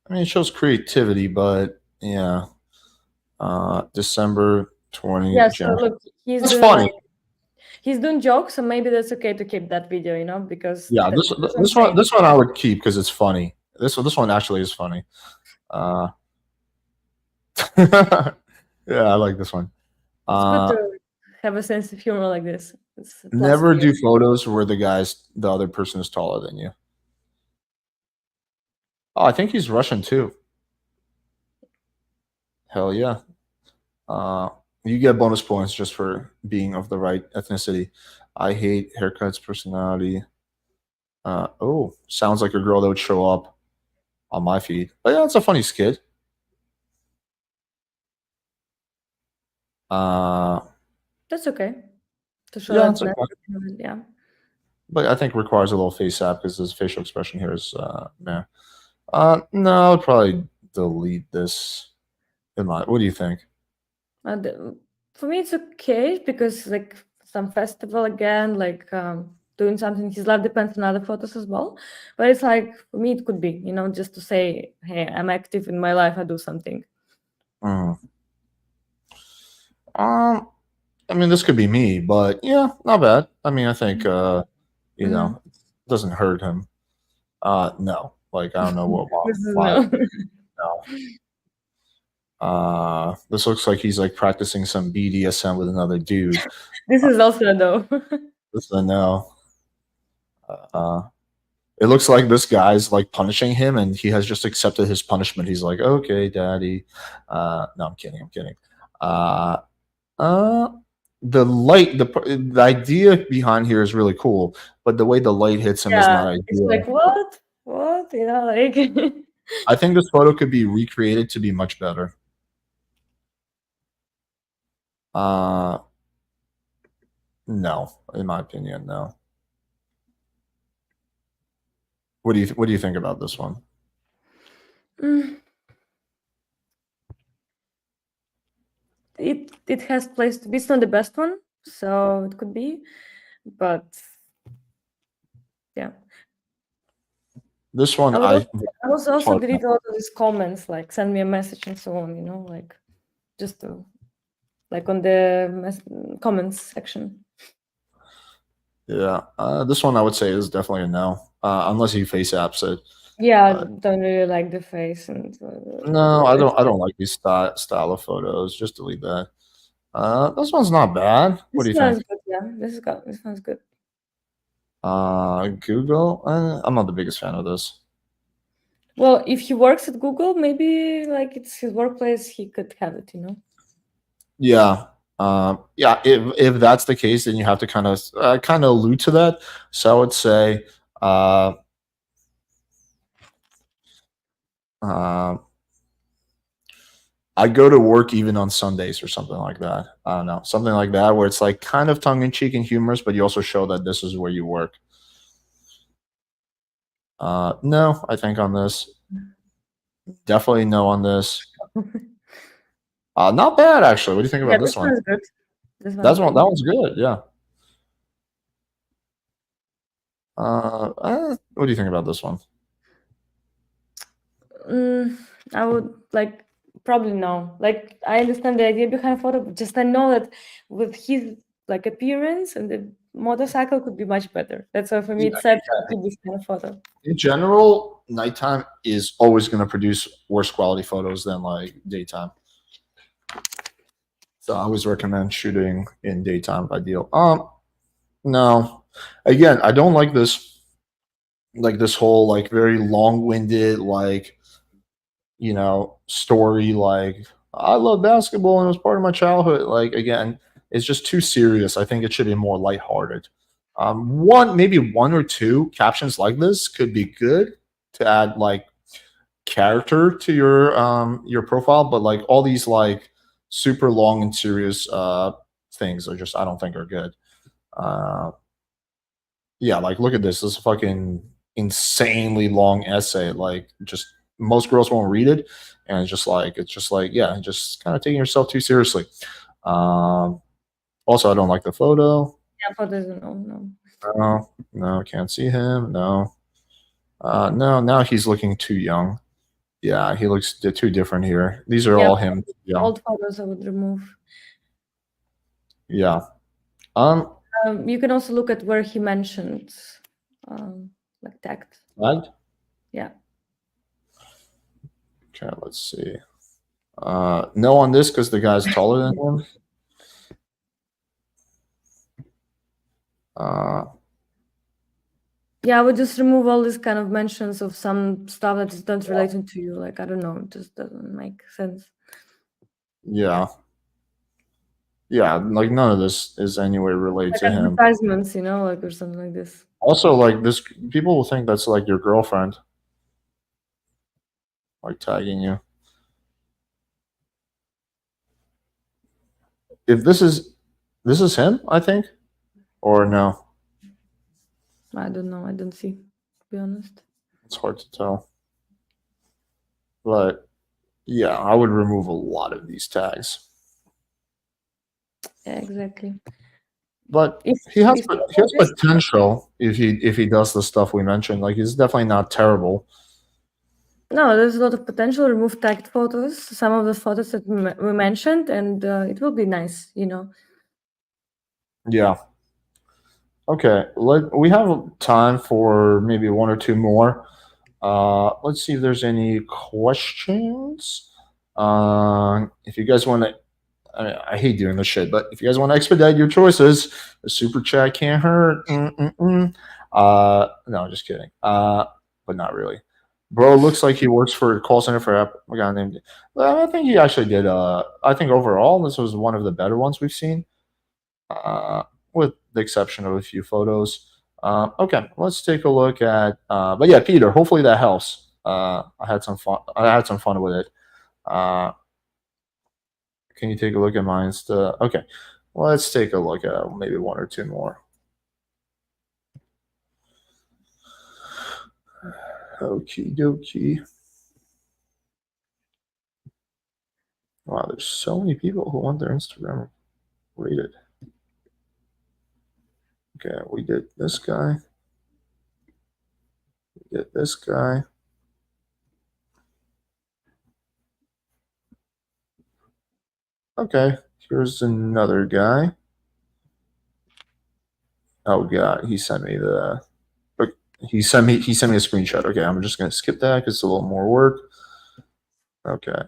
I mean, it shows creativity, but yeah. December 20. Yeah, so look, he's That's doing funny. he's doing jokes, so maybe that's okay to keep that video, because Yeah, that's what I'm this one saying. this one I would keep because it's funny. This one actually is funny. Uh, yeah, I like this one. It's good Uh, to have a sense of humor like this. It's a plus Never for you. do photos where the other person is taller than you. Oh, I think he's Russian too. Hell yeah. Uh, you get bonus points just for being of the right ethnicity. I hate haircuts, personality. Sounds like a girl that would show up on my feed. But yeah, it's a funny skit. Uh, That's okay to show yeah, that. it's okay. Yeah. But I think requires a little face app because his facial expression here is meh. No, I'd probably delete this. What do you think? For me, it's okay because like some festival again, like doing something his life depends on other photos as well. But it's like for me, it could be just to say, hey, I'm active in my life. I do something. Mm. I mean, this could be me, but yeah, not bad. I mean, I think it doesn't hurt him. No. Like I don't know what This is why no. no. This looks like he's like practicing some BDSM with another dude. This is also a no. This is a no. It looks like this guy's like punishing him, and he has just accepted his punishment. He's like, "Okay, daddy." No, I'm kidding. I'm kidding. Uh, uh, the light, the idea behind here is really cool, but the way the light hits him is Yeah, not it's ideal. like what? What? You know, like I think this photo could be recreated to be much better. Uh, no, in my opinion, no. What do you think about this one? mm, it has place to be. It's not the best one, so it could be, but yeah. This one, I was also hard. delete all of these comments, like send me a message and so on. You know, like just to like on the comments section. Yeah, this one I would say is definitely a no, unless you face apps it. Yeah, don't really like the face and No, I don't. I don't like these style of photos. Just delete that. This one's not bad. What do you think? Good. Yeah, this one's good. Google. I'm not the biggest fan of this. Well, if he works at Google, maybe like it's his workplace, he could have it. You know. Yeah. Yeah. If that's the case, then you have to kind of allude to that. So I would say, uh, uh, I go to work even on Sundays or something like that. I don't know, something like that where it's like kind of tongue in cheek and humorous, but you also show that this is where you work. No, I think on this, definitely no on this. Not bad actually. What do you think Yeah, about this one? one's good. This That one's one's good. Yeah. What do you think about this one? I would like probably no. Like I understand the idea behind photo, but just I know that with his like appearance and the motorcycle could be much better. That's why for me it's sad to keep this kind of photo. In general, nighttime is always going to produce worse quality photos than like daytime. So I always recommend shooting in daytime if ideal. No. Again, I don't like this whole like very long-winded like story like I love basketball and it was part of my childhood. Like again, it's just too serious. I think it should be more lighthearted. Maybe one or two captions like this could be good to add like character to your profile, but like all these like super long and serious things are just I don't think are good. Uh, yeah, like look at this. This is a fucking insanely long essay. Like just most girls won't read it, and it's just like yeah, just kind of taking yourself too seriously. Um, Also, I don't like the photo. Yeah, photos no. No, no, can't see him. No, no. Now he's looking too young. Yeah, he looks too different here. These are Yeah, all him. Yeah, old photos I would remove. yeah. You can also look at where he mentioned like tagged. Right? Yeah. Okay, let's see. No on this because the guy's taller than him. Yeah, I would just remove all these kind of mentions of some stuff that is not related to you. Like I don't know, it just doesn't make sense. Yeah. Yeah, like none of this is anywhere related Like to him. advertisements, like or something like this. Also, like this, people will think that's like your girlfriend, like tagging you. If this is him, I think, or no, I don't know. I don't see, to be honest. it's hard to tell. But yeah, I would remove a lot of these tags. Yeah, exactly. But he has potential if he does the stuff we mentioned. Like he's definitely not terrible. No, there's a lot of potential. Remove tagged photos, some of the photos that we mentioned, and it will be nice, Yeah. Okay. We have time for maybe one or two more. Let's see if there's any questions. If you guys want to, I hate doing this shit, but if you guys want to expedite your choices, a super chat can't hurt. No, just kidding. But not really. Bro looks like he works for a call center for a guy named. Well, I think he actually did. I think overall this was one of the better ones we've seen, uh, with the exception of a few photos. Okay, let's take a look at. But yeah, Peter. Hopefully that helps. I had some fun. I had some fun with it. Uh, can you take a look at mine? Okay, let's take a look at maybe one or two more. Okie dokie. Wow, there's so many people who want their Instagram rated. Okay, we did this guy. We did this guy. Okay, here's another guy. Oh god, he sent me the. He sent me a screenshot. Okay, I'm just gonna skip that because it's a little more work. Okay.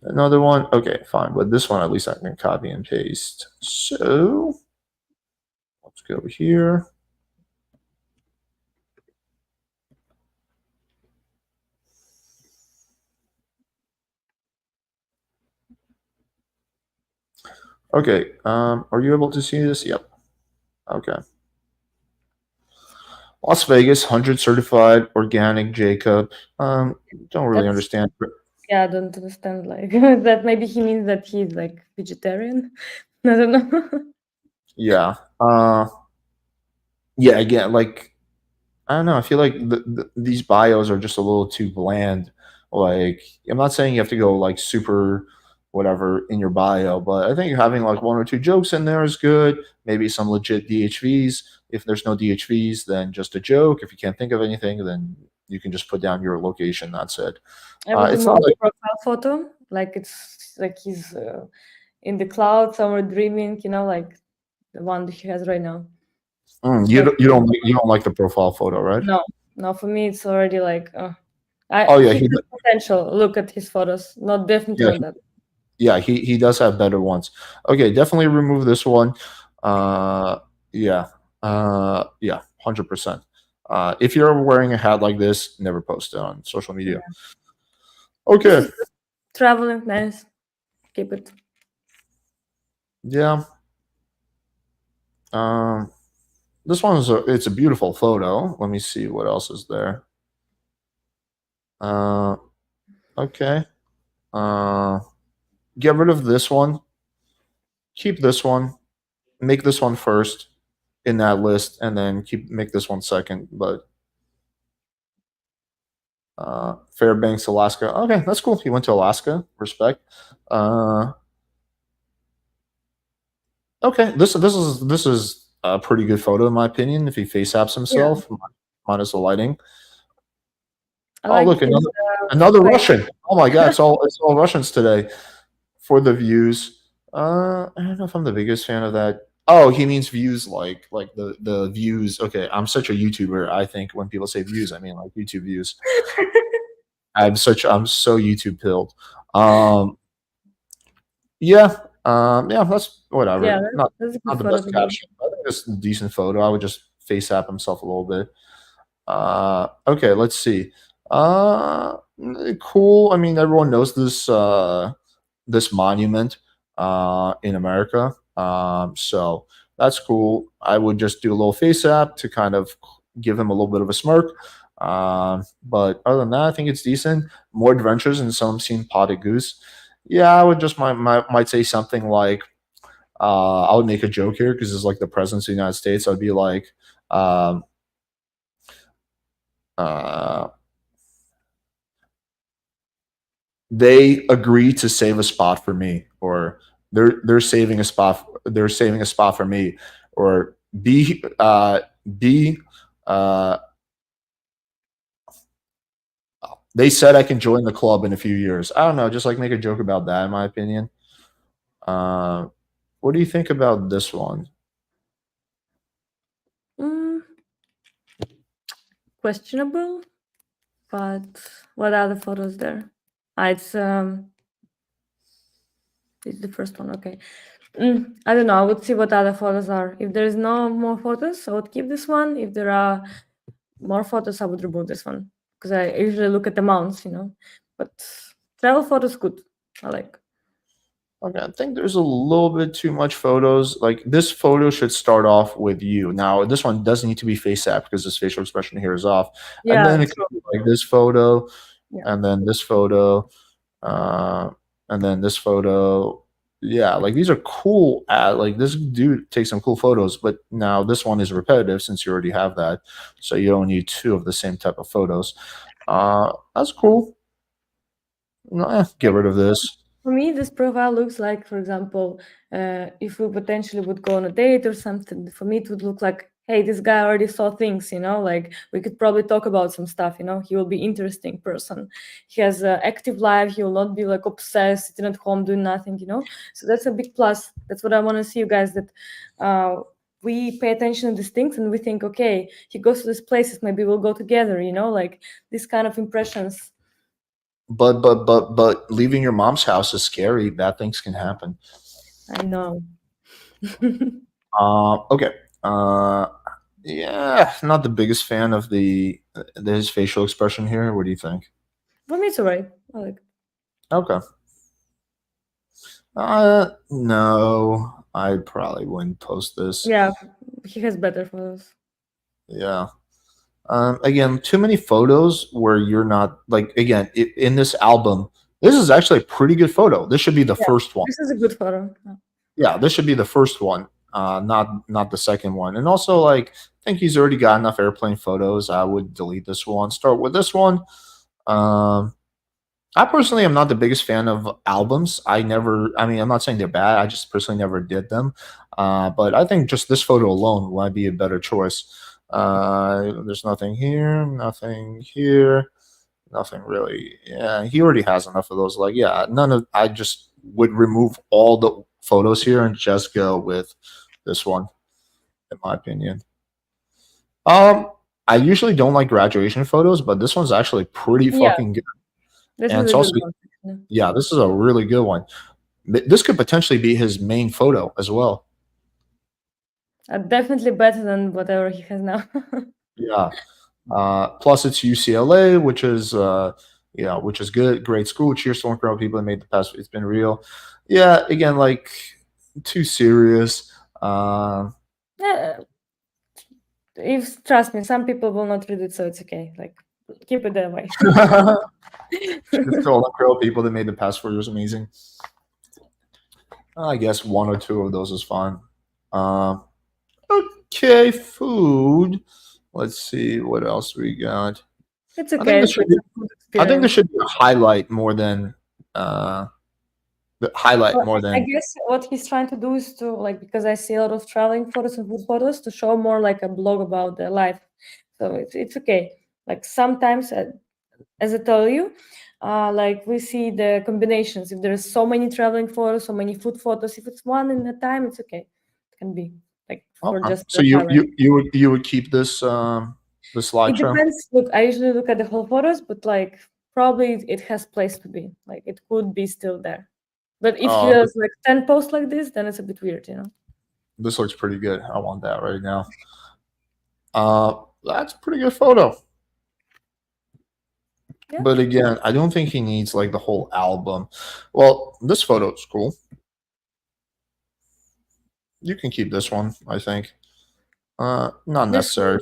Another one. Okay, fine. But this one at least I can copy and paste. So let's go here. Okay. Are you able to see this? Yep. Okay. Las Vegas, 100 certified organic Jacob. Don't really That's- understand. Yeah, I don't understand. Like that. Maybe he means that he's like vegetarian. I don't know. Yeah. Yeah. Again, like I don't know. I feel like these bios are just a little too bland. Like I'm not saying you have to go like super whatever in your bio, but I think having like one or two jokes in there is good. Maybe some legit DHVs. If there's no DHVs, then just a joke. If you can't think of anything, then you can just put down your location. That's it. I would do It's more not like profile photo, like it's like he's in the cloud somewhere dreaming, like the one that he has right now. you don't like the profile photo, right? No, for me it's already like, Oh yeah, he has potential. Look at his photos, not definitely yeah, not that. yeah, he does have better ones. Okay, definitely remove this one. Yeah, yeah, 100%. If you're wearing a hat like this, never post it on social media. Okay, Traveling, nice. Keep it. yeah. This one it's a beautiful photo. Let me see what else is there. Okay. Get rid of this one. Keep this one. Make this one first in that list, and then make this one second. But Fairbanks, Alaska. Okay, that's cool. He went to Alaska. Respect. Okay, this is a pretty good photo in my opinion. If he face apps himself, minus the lighting. I Oh, like look, his, another like- Russian. Oh my god, it's all Russians today for the views. I don't know if I'm the biggest fan of that. Oh, he means views like the views. Okay, I'm such a YouTuber. I think when people say views, I mean like YouTube views. I'm so YouTube pilled. Yeah, yeah, that's whatever. yeah, Not that's a good not the photo best to do. caption. I think it's a decent photo. I would just face app himself a little bit. Okay, let's see. Cool. I mean, everyone knows this monument in America. So that's cool. I would just do a little face app to kind of give him a little bit of a smirk. But other than that, I think it's decent. More adventures and some seem potted goose. Yeah, I would just might say something like, I would make a joke here because it's like the president of the United States. I'd be like, um, uh, they agree to save a spot for me, or they're saving a spot. They're saving a spot for me, or B. Uh, they said I can join the club in a few years. I don't know. Just like make a joke about that, in my opinion. Uh, what do you think about this one? Mm, questionable. But what are the photos there? It's the first one. Okay. I don't know. I would see what other photos are. If there is no more photos, I would keep this one. If there are more photos, I would remove this one because I usually look at the mounts, But travel photos good. I like. Okay, I think there's a little bit too much photos. Like this photo should start off with you. Now, this one doesn't need to be face app because this facial expression here is off. And Yeah. then it could be like this photo, Yeah. and then this photo, uh, and then this photo. Yeah, like these are cool. Like this dude takes some cool photos, but now this one is repetitive since you already have that, so you don't need two of the same type of photos. That's cool. Get rid of this. For me, this profile looks like, for example, if we potentially would go on a date or something, for me, it would look like, hey, this guy already saw things, like we could probably talk about some stuff, he will be interesting person. He has an active life. He will not be like obsessed, sitting at home doing nothing, So that's a big plus. That's what I want to see, you guys, that we pay attention to these things and we think, okay, he goes to these places, maybe we'll go together, like these kind of impressions. But leaving your mom's house is scary. Bad things can happen. I know. Okay. Yeah, not the biggest fan of his facial expression here. What do you think? For me, it's alright. I like it. Okay. No, I probably wouldn't post this. Yeah, he has better photos. Yeah. Again, too many photos where you're not like. Again, in this album, this is actually a pretty good photo. This should be the Yeah, first one. this is a good photo. Yeah, this should be the first one, not the second one. And also, like, I think he's already got enough airplane photos. I would delete this one. Start with this one. I personally am not the biggest fan of albums. I mean, I'm not saying they're bad. I just personally never did them. But I think just this photo alone might be a better choice. There's nothing here, nothing here, nothing really. Yeah, he already has enough of those. Like, yeah, I just would remove all the photos here and just go with this one, in my opinion. I usually don't like graduation photos, but this one's actually pretty Yeah, fucking good. this And is it's a also, good one. yeah, this is a really good one. This could potentially be his main photo as well. Definitely better than whatever he has now. Yeah. Plus, it's UCLA, which is good, great school. Cheers to one crowd people that made the past. It's been real. Yeah, again, like too serious. Yeah, if trust me, some people will not read it, so it's okay. Like, keep it that way. Cheers to all the crowd people that made the past 4 years amazing. I guess one or two of those is fine. Okay, food. Let's see what else we got. It's I think okay. this It's should like be, a good I think this experience. should be a highlight more than the highlight Well, more I than guess what he's trying to do is to, like, because I see a lot of traveling photos and food photos, to show more like a blog about their life. So it's okay. Like sometimes, as I told you, like we see the combinations. If there's so many traveling photos, so many food photos, if it's one in a time, it's okay. It can be like for okay. just So the highlight. you would keep this the It slideshow? depends. Look, I usually look at the whole photos, but like probably it has place to be. Like it could be still there. But if he Uh, has like 10 posts like this, then it's a bit weird, this looks pretty good. I want that right now. That's a pretty good photo. Yeah. But again, I don't think he needs like the whole album. Well, this photo is cool. You can keep this one, I think. Not This necessary.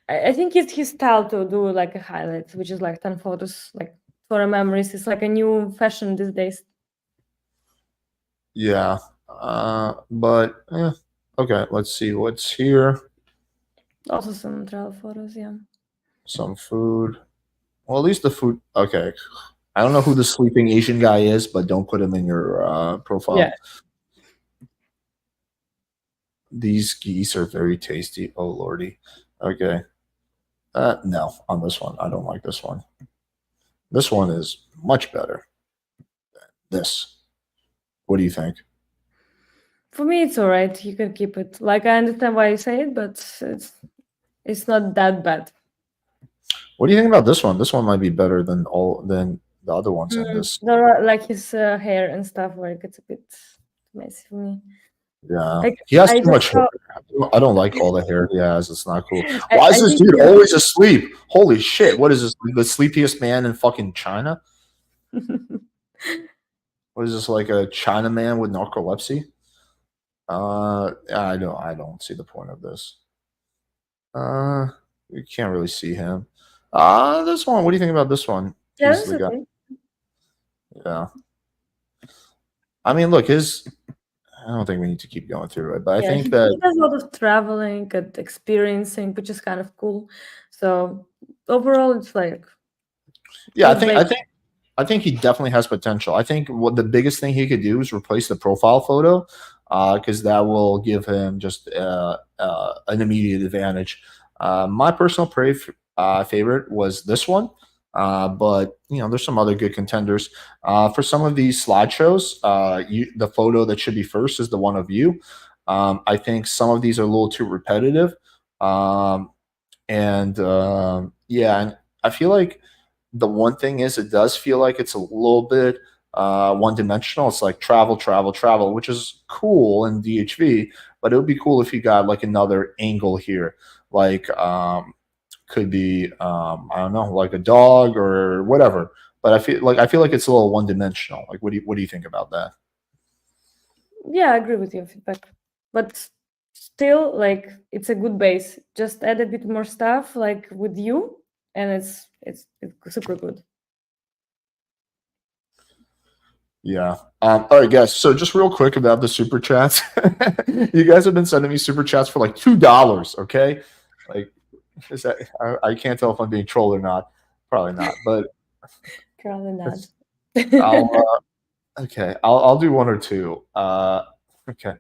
I think it's his style to do like a highlight, which is like 10 photos, like for a memories. It's like a new fashion these days. Yeah. But okay, let's see what's here. Also some travel photos, yeah. Some food. Well, at least the food. Okay. I don't know who the sleeping Asian guy is, but don't put him in your profile. Yeah. These geese are very tasty. Oh lordy. Okay. No, on this one, I don't like this one. This one is much better than this. What do you think? For me, it's all right. You can keep it. Like I understand why you say it, but It's not that bad. What do you think about this one? This one might be better than the other ones in this. Like his hair and stuff, like it's a bit messy for me. Yeah, Like he has I too just much hair. saw, I don't like all the hair he has. It's not cool. I, Why is I this think dude always asleep? Holy shit! What is this? The sleepiest man in fucking China? What is this, like a China man with narcolepsy? I don't see the point of this. You can't really see him. This one. What do you think about this one? yeah, He's that's the guy. okay. Yeah. I mean, look, his. I don't think we need to keep going through it, but I Yeah, think he that does a lot of traveling and experiencing, which is kind of cool. So overall, it's like yeah, good base. I think he definitely has potential. I think what the biggest thing he could do is replace the profile photo, because that will give him just an immediate advantage. My personal favorite was this one, but there's some other good contenders. For some of these slideshows, the photo that should be first is the one of you. I think some of these are a little too repetitive, yeah, and I feel like the one thing is it does feel like it's a little bit one dimensional. It's like travel, travel, travel, which is cool in DHV, but it would be cool if you got like another angle here, like could be I don't know, like a dog or whatever. But I feel like it's a little one dimensional. Like, what do you think about that? Yeah, I agree with your feedback, but still, like it's a good base. Just add a bit more stuff, like with you, and it's super good. Yeah. All right, guys. So just real quick about the super chats. You guys have been sending me super chats for like $2. Okay, like is that I can't tell if I'm being trolled or not. Probably not, but Probably not. I'll okay. I'll do one or two. Okay.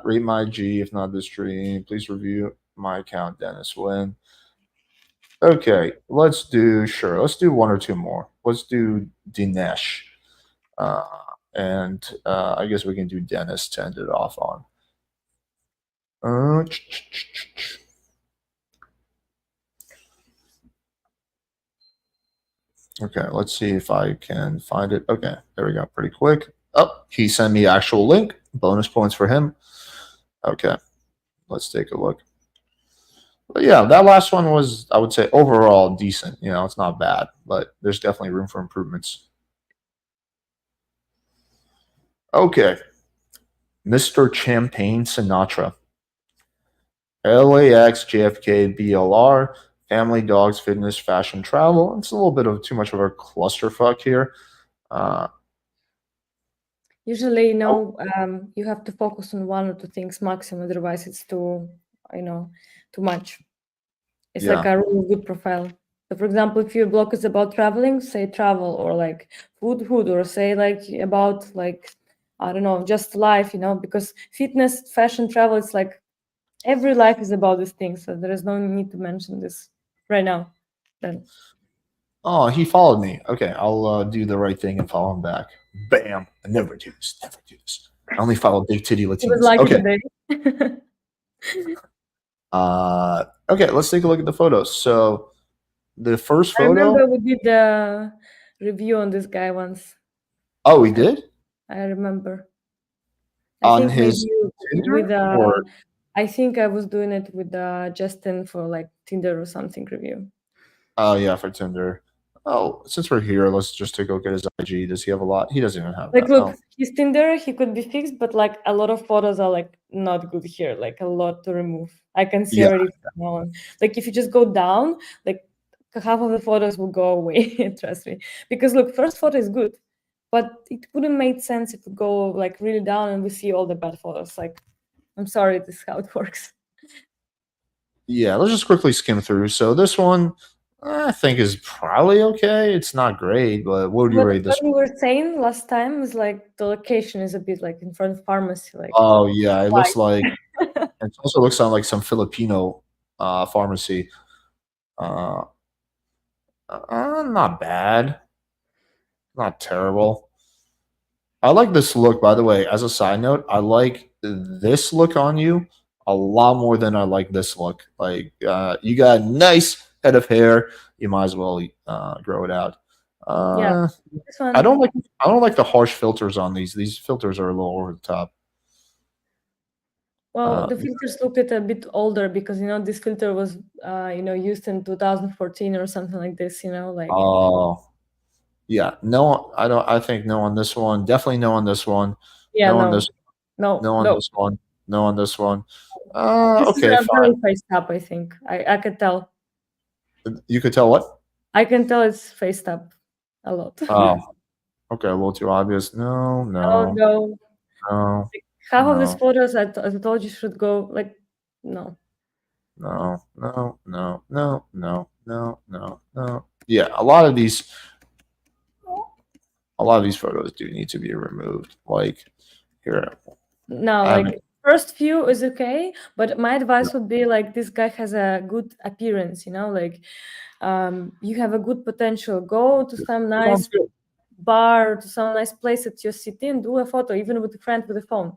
Rate my G if not this stream. Please review my account, Dennis Wynn. Okay, let's do one or two more. Let's do Dinesh. Uh, and I guess we can do Dennis to end it off on. Okay, let's see if I can find it. Okay, there we go. Pretty quick. Oh, he sent me actual link. Bonus points for him. Okay, let's take a look. But yeah, that last one was, I would say, overall decent. It's not bad, but there's definitely room for improvements. Okay, Mr. Champagne Sinatra. LAX, JFK, BLR, family, dogs, fitness, fashion, travel. It's a little bit of too much of a clusterfuck here. Usually, you have to focus on one or two things maximum, otherwise it's too much. It's like Yeah. a really good profile. So, for example, if your blog is about traveling, say travel, or like food, or say like about like I don't know, just life, because fitness, fashion, travel, it's like every life is about these things. So there is no need to mention this right now. Then Oh, he followed me. Okay, I'll do the right thing and follow him back. Bam! I never do this. Never do this. I only follow big titty it was Latinas. like Okay. today. Okay, let's take a look at the photos. So the first I photo. remember we did the review on this guy once. Oh, we did? I remember. I On think his maybe Tinder? with Or I think I was doing it with Justin for like Tinder or something review. oh yeah, for Tinder. Oh, since we're here, let's just take a look at his IG. Does he have a lot? He doesn't even have Like, that. look, Oh. his Tinder, he could be fixed, but like a lot of photos are like not good here, like a lot to remove. I can see Yeah. already from now on. Like if you just go down, like half of the photos will go away, trust me. Because look, first photo is good, but it wouldn't make sense if we go like really down and we see all the bad photos. Like, I'm sorry, this is how it works. Yeah, let's just quickly skim through. So this one, I think is probably okay. It's not great, but what would you rate this What we were saying last time is like the location is a bit like in front of pharmacy, like Oh yeah, it looks why? like it also looks like some Filipino pharmacy. Uh, Not bad, not terrible. I like this look, by the way. As a side note, I like this look on you a lot more than I like this look. Like you got a nice head of hair, you might as well grow it out. Yeah, Uh, this one. I don't like the harsh filters on these. These filters are a little over the top. Well, the filters look a bit older because this filter was used in 2014 or something like this. Like Oh, yeah. No, I don't. I think no on this one. Definitely no on this one. yeah, No on no, this. no, No on no. this one. No on this one. This is Okay, a very fine. faced up. I think I can tell. You could tell what? I can tell it's faced up a lot. Oh, okay. A little too obvious. No, Oh no, no, no, half of these no, photos as I told you should go like no. no, no, no, no, no, no, no, no. Yeah, a lot of these photos do need to be removed. Like here, No, I haven't. like first view is okay, but my advice would be like this guy has a good appearance, like you have a good potential. Go to some nice Sounds good. bar, to some nice place at your city and do a photo, even with a friend with a phone.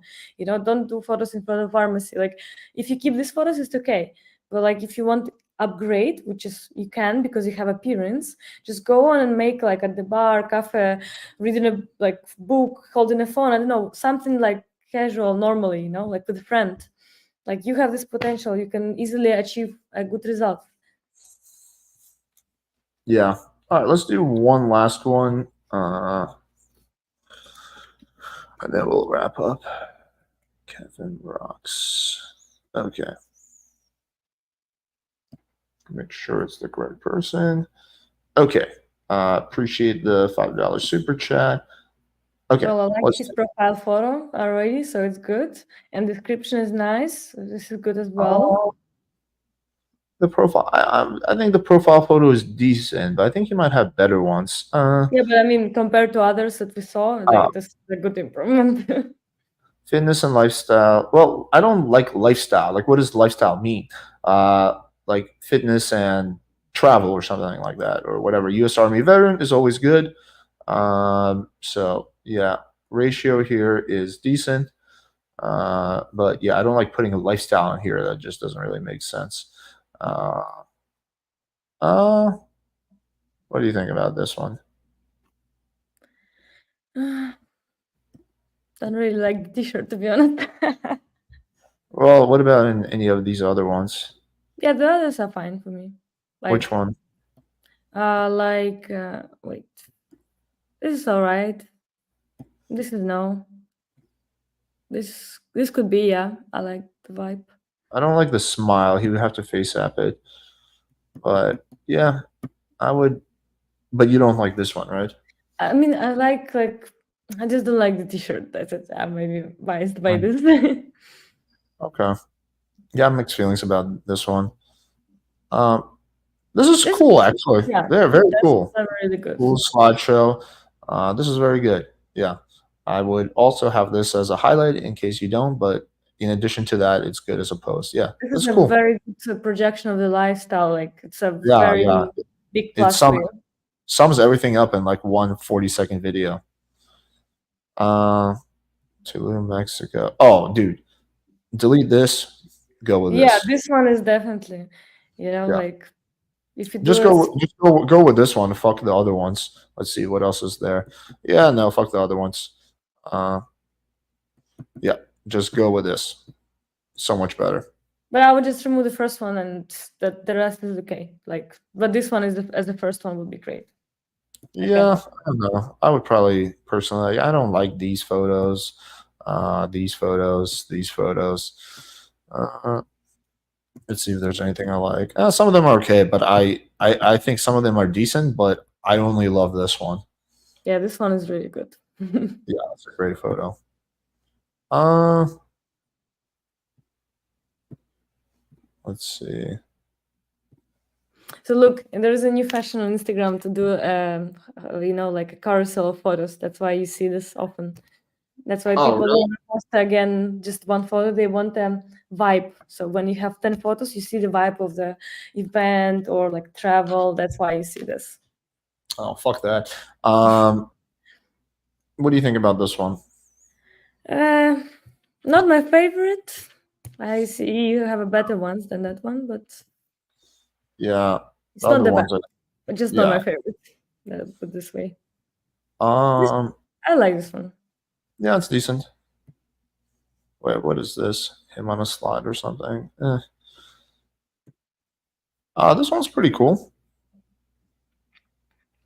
Don't do photos in front of pharmacy. Like if you keep these photos, it's okay. But like if you want upgrade, which is you can because you have appearance, just go on and make like at the bar, cafe, reading a like book, holding a phone. I don't know, something like casual, normally, like with a friend. Like you have this potential, you can easily achieve a good result. Yeah. All right. Let's do one last one, and then we'll wrap up. Kevin rocks. Okay. Make sure it's the correct person. Okay. Appreciate the $5 super chat. Okay. Well, I like Let's his profile photo already, so it's good. And description is nice. So this is good as well. the profile. I think the profile photo is decent, but I think you might have better ones. Yeah, but I mean, compared to others that we saw, like this is a good improvement. Fitness and lifestyle. Well, I don't like lifestyle. Like, what does lifestyle mean? Like fitness and travel or something like that, or whatever. U.S. Army veteran is always good. So yeah, ratio here is decent. But yeah, I don't like putting a lifestyle in here. That just doesn't really make sense. Uh, uh, what do you think about this one? Don't really like the t-shirt, to be honest. Well, what about in any of these other ones? Yeah, the others are fine for me. Like, Which one? wait, this is all right. This is no. This could be, yeah. I like the vibe. I don't like the smile. He would have to face app it. But yeah, I would. But you don't like this one, right? I mean, I I just don't like the t-shirt. That's it. I may be biased by this. Okay. Yeah, I have mixed feelings about this one. This is This- cool, actually. yeah, They're very that's cool. really good. Cool slideshow. This is very good. Yeah. I would also have this as a highlight in case you don't, but in addition to that, it's good as a post. Yeah, This that's is a cool. very good projection of the lifestyle. Like it's a Yeah, very yeah. big It plus for you. sums everything up in like one 40-second video. Tulum, Mexico. Oh, dude. Delete this. Go with Yeah, this. this one is definitely, Yeah. like if you do Just it, go with this one. Fuck the other ones. Let's see what else is there. Yeah, no, fuck the other ones. Yeah, just go with this. So much better. but I would just remove the first one and the rest is okay. Like, but this one is as the first one would be great. Yeah, I don't know. I would probably personally. I don't like these photos. These photos. These photos. Let's see if there's anything I like. Some of them are okay, but I think some of them are decent. But I only love this one. Yeah, this one is really good. Yeah, it's a great photo. Let's see. So look, there is a new fashion on Instagram to do, like a carousel of photos. That's why you see this often. That's why people don't post again just one photo. They want a vibe. So when you have 10 photos, you see the vibe of the event or like travel. That's why you see this. Oh, fuck that. What do you think about this one? Not my favorite. I see you have a better ones than that one, but Yeah, it's the not other the best. ones. Just not Yeah. my favorite. Let's put it this way. Um. I like this one. Yeah, it's decent. Wait, what is this? Him on a slide or something? This one's pretty cool.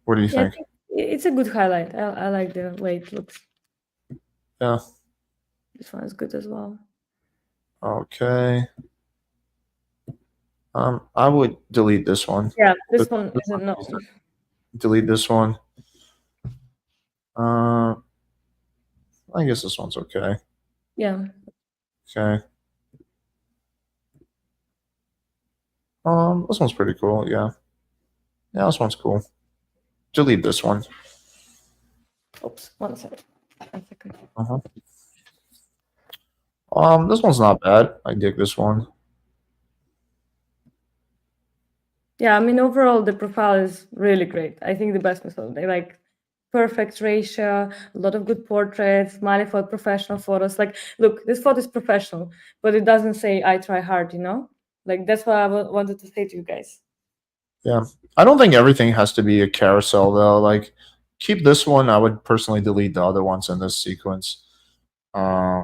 What do you Yeah, I think? think it's a good highlight. I like the way it looks. Yeah. This one is good as well. Okay. I would delete this one. Yeah, this This, one this is a one's no. decent. Delete this one. I guess this one's okay. Yeah. Okay. This one's pretty cool. Yeah. Yeah, this one's cool. Delete this one. Oops. One second. One second. Uh-huh. This one's not bad. I dig this one. Yeah, I mean, overall, the profile is really great. I think the best method. They like perfect ratio, a lot of good portraits, smiley for professional photos. Like, look, this photo is professional, but it doesn't say I try hard, you know? Like, that's what I wanted to say to you guys. Yeah. I don't think everything has to be a carousel though. Like, keep this one. I would personally delete the other ones in this sequence. Uh,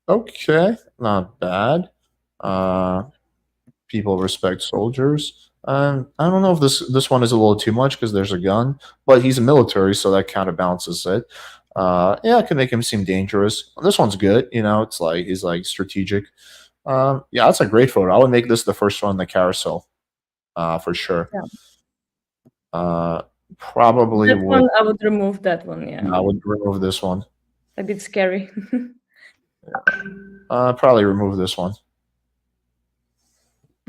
okay, not bad. Uh, people respect soldiers. I don't know if this one is a little too much because there's a gun, but he's a military, so that counterbalances it. Yeah, it can make him seem dangerous. This one's good. You know, it's like he's like strategic. Yeah, that's a great photo. I would make this the first one in the carousel, for sure. Yeah. Probably That would. one, I would remove that one. Yeah. I would remove this one. A bit scary. Probably remove this one.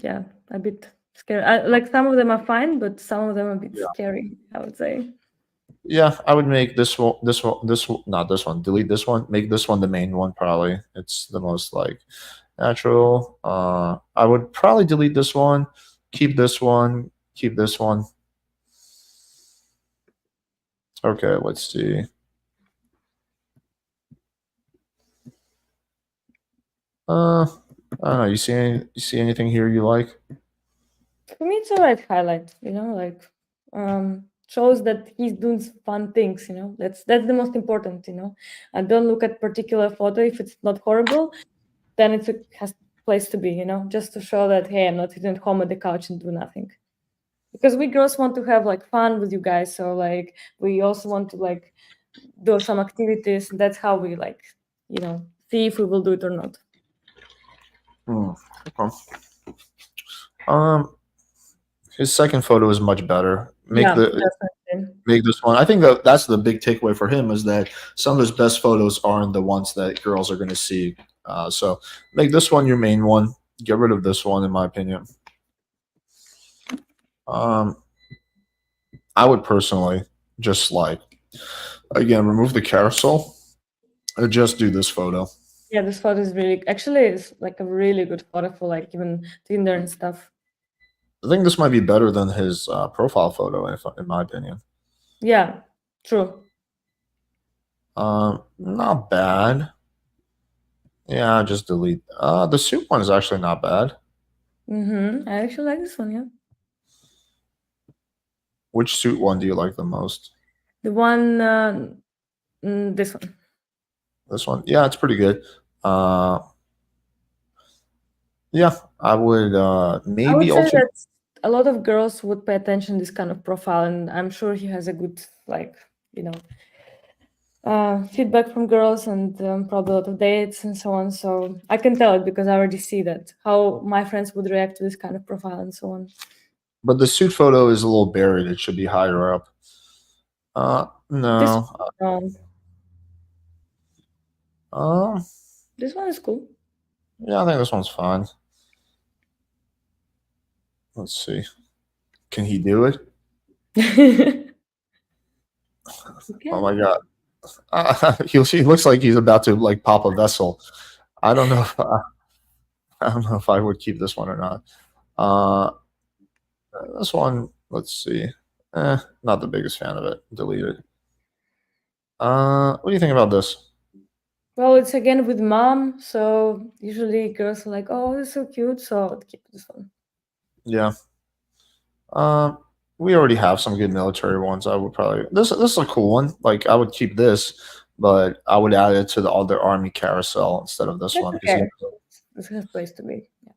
Yeah, a bit scary. Like some of them are fine, but some of them are a bit scary, I would say. Yeah, I would make this one, not this one. Delete this one. Make this one the main one. Probably it's the most like natural. I would probably delete this one. Keep this one. Keep this one. Okay, let's see. I don't know. You see anything here you like? For me, it's a right highlight, you know, like shows that he's doing fun things, you know. That's the most important, you know. And don't look at particular photo if it's not horrible, then it has place to be, you know, just to show that hey, I'm not sitting at home at the couch and do nothing. Because we girls want to have like fun with you guys, so like we also want to like do some activities, and that's how we like, you know, see if we will do it or not. Okay. His second photo is much better. Yeah, definitely. Make this one. I think that's the big takeaway for him is that some of his best photos aren't the ones that girls are going to see. So make this one your main one. Get rid of this one, in my opinion. I would personally just like again remove the carousel and just do this photo. Yeah, this photo is really actually it's like a really good photo for like even Tinder and stuff. I think this might be better than his profile photo, in my opinion. Yeah, true. Not bad. Yeah, just delete. The suit one is actually not bad. I actually like this one, yeah. Which suit one do you like the most? The one this one. This one? Yeah, it's pretty good. Yeah, I would I would maybe say also. that a lot of girls would pay attention to this kind of profile, and I'm sure he has a good like, you know, feedback from girls and probably a lot of dates and so on. So I can tell it because I already see that how my friends would react to this kind of profile and so on. But the suit photo is a little buried. It should be higher up. No. This one is cool. Yeah, I think this one's fine. Let's see. Can he do it? Oh my god. He looks like he's about to like pop a vessel. I don't know if I don't know if I would keep this one or not. This one, let's see. Not the biggest fan of it. Delete it. What do you think about this? Well, it's again with mom, so usually girls are like, "Oh, it's so cute," so I'd keep this one. Yeah. Um, we already have some good military ones. I would probably this is a cool one. Like I would keep this, but I would add it to the other army carousel instead of this That's one because okay. This has place to be. Yeah.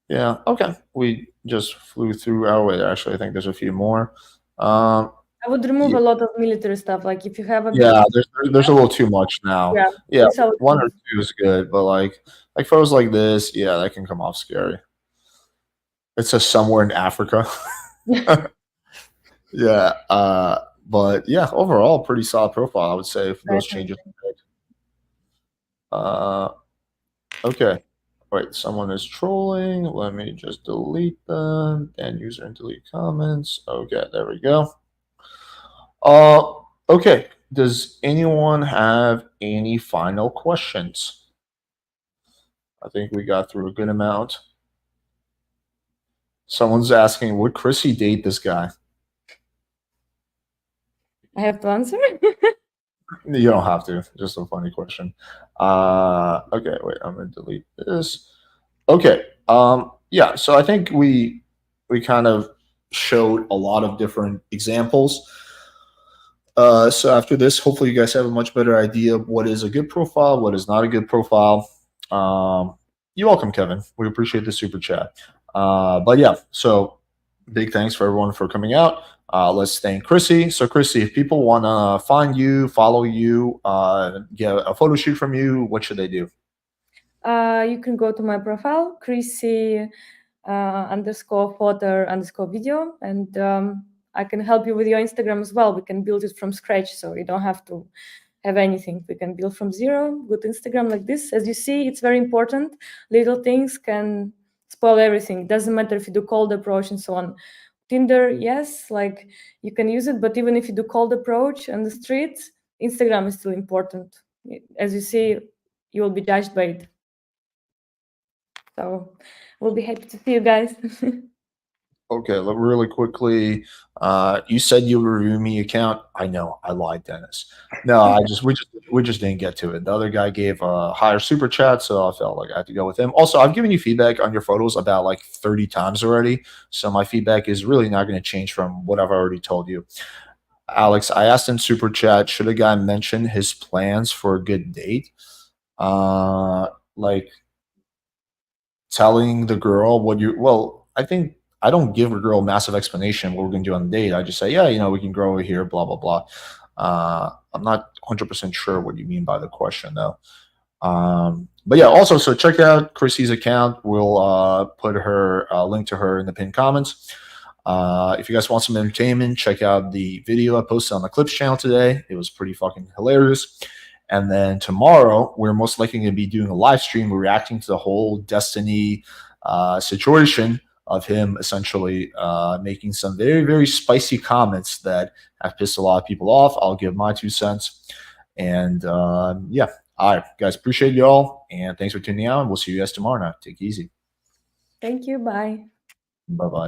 yeah. Okay, we just flew through our way. Actually, I think there's a few more. Um, I would remove a lot of military stuff. Like if you have a big, yeah, there's a little too much now. yeah, Yeah, this I would one or remove. two is good, but like photos like this, yeah, that can come off scary. It says somewhere in Africa. Yeah, but yeah, overall, pretty solid profile, I would say, if those changes Definitely. are made. Okay. Wait, someone is trolling. Let me just delete them. And user and delete comments. Okay, there we go. Okay. Does anyone have any final questions? I think we got through a good amount. Someone's asking, would Chrissy date this guy? I have to answer. You don't have to. Just a funny question. Okay, wait, I'm gonna delete this. Okay. Yeah, so I think we kind of showed a lot of different examples. So after this, hopefully you guys have a much better idea of what is a good profile, what is not a good profile. You're welcome, Kevin. We appreciate the super chat. But yeah, so big thanks for everyone for coming out. Let's thank Chrissy. So Chrissy, if people want to find you, follow you, get a photo shoot from you, what should they do? You can go to my profile, Chrissy underscore photo underscore video, and I can help you with your Instagram as well. We can build it from scratch, so you don't have to have anything. We can build from zero. Good Instagram like this. As you see, it's very important. Little things can spoil everything. Doesn't matter if you do cold approach and so on. Tinder, yes, like you can use it, but even if you do cold approach on the street, Instagram is still important. As you see, you will be judged by it. So we'll be happy to see you guys. Okay, really quickly. You said you would review me account. I know, I lied, Dennis. No, we just didn't get to it. The other guy gave a higher super chat, so I felt like I had to go with him. Also, I've given you feedback on your photos about like 30 times already, so my feedback is really not going to change from what I've already told you. Alex, I asked in super chat, should a guy mention his plans for a good date? Like telling the girl what you well, I think I don't give a girl massive explanation what we're gonna do on the date. I just say, yeah, we can grow over here, blah blah blah. I'm not 100% sure what you mean by the question though. But yeah, also, so check out Chrissy's account. We'll put her link to her in the pinned comments. If you guys want some entertainment, check out the video I posted on the Clips channel today. It was pretty fucking hilarious. And then tomorrow, we're most likely going to be doing a live stream reacting to the whole Destiny situation of him essentially making some very, very spicy comments that have pissed a lot of people off. I'll give my 2 cents. And yeah, all right, guys, appreciate you all. And thanks for tuning out. We'll see you guys tomorrow night. Take it easy. Thank you. Bye. Bye bye.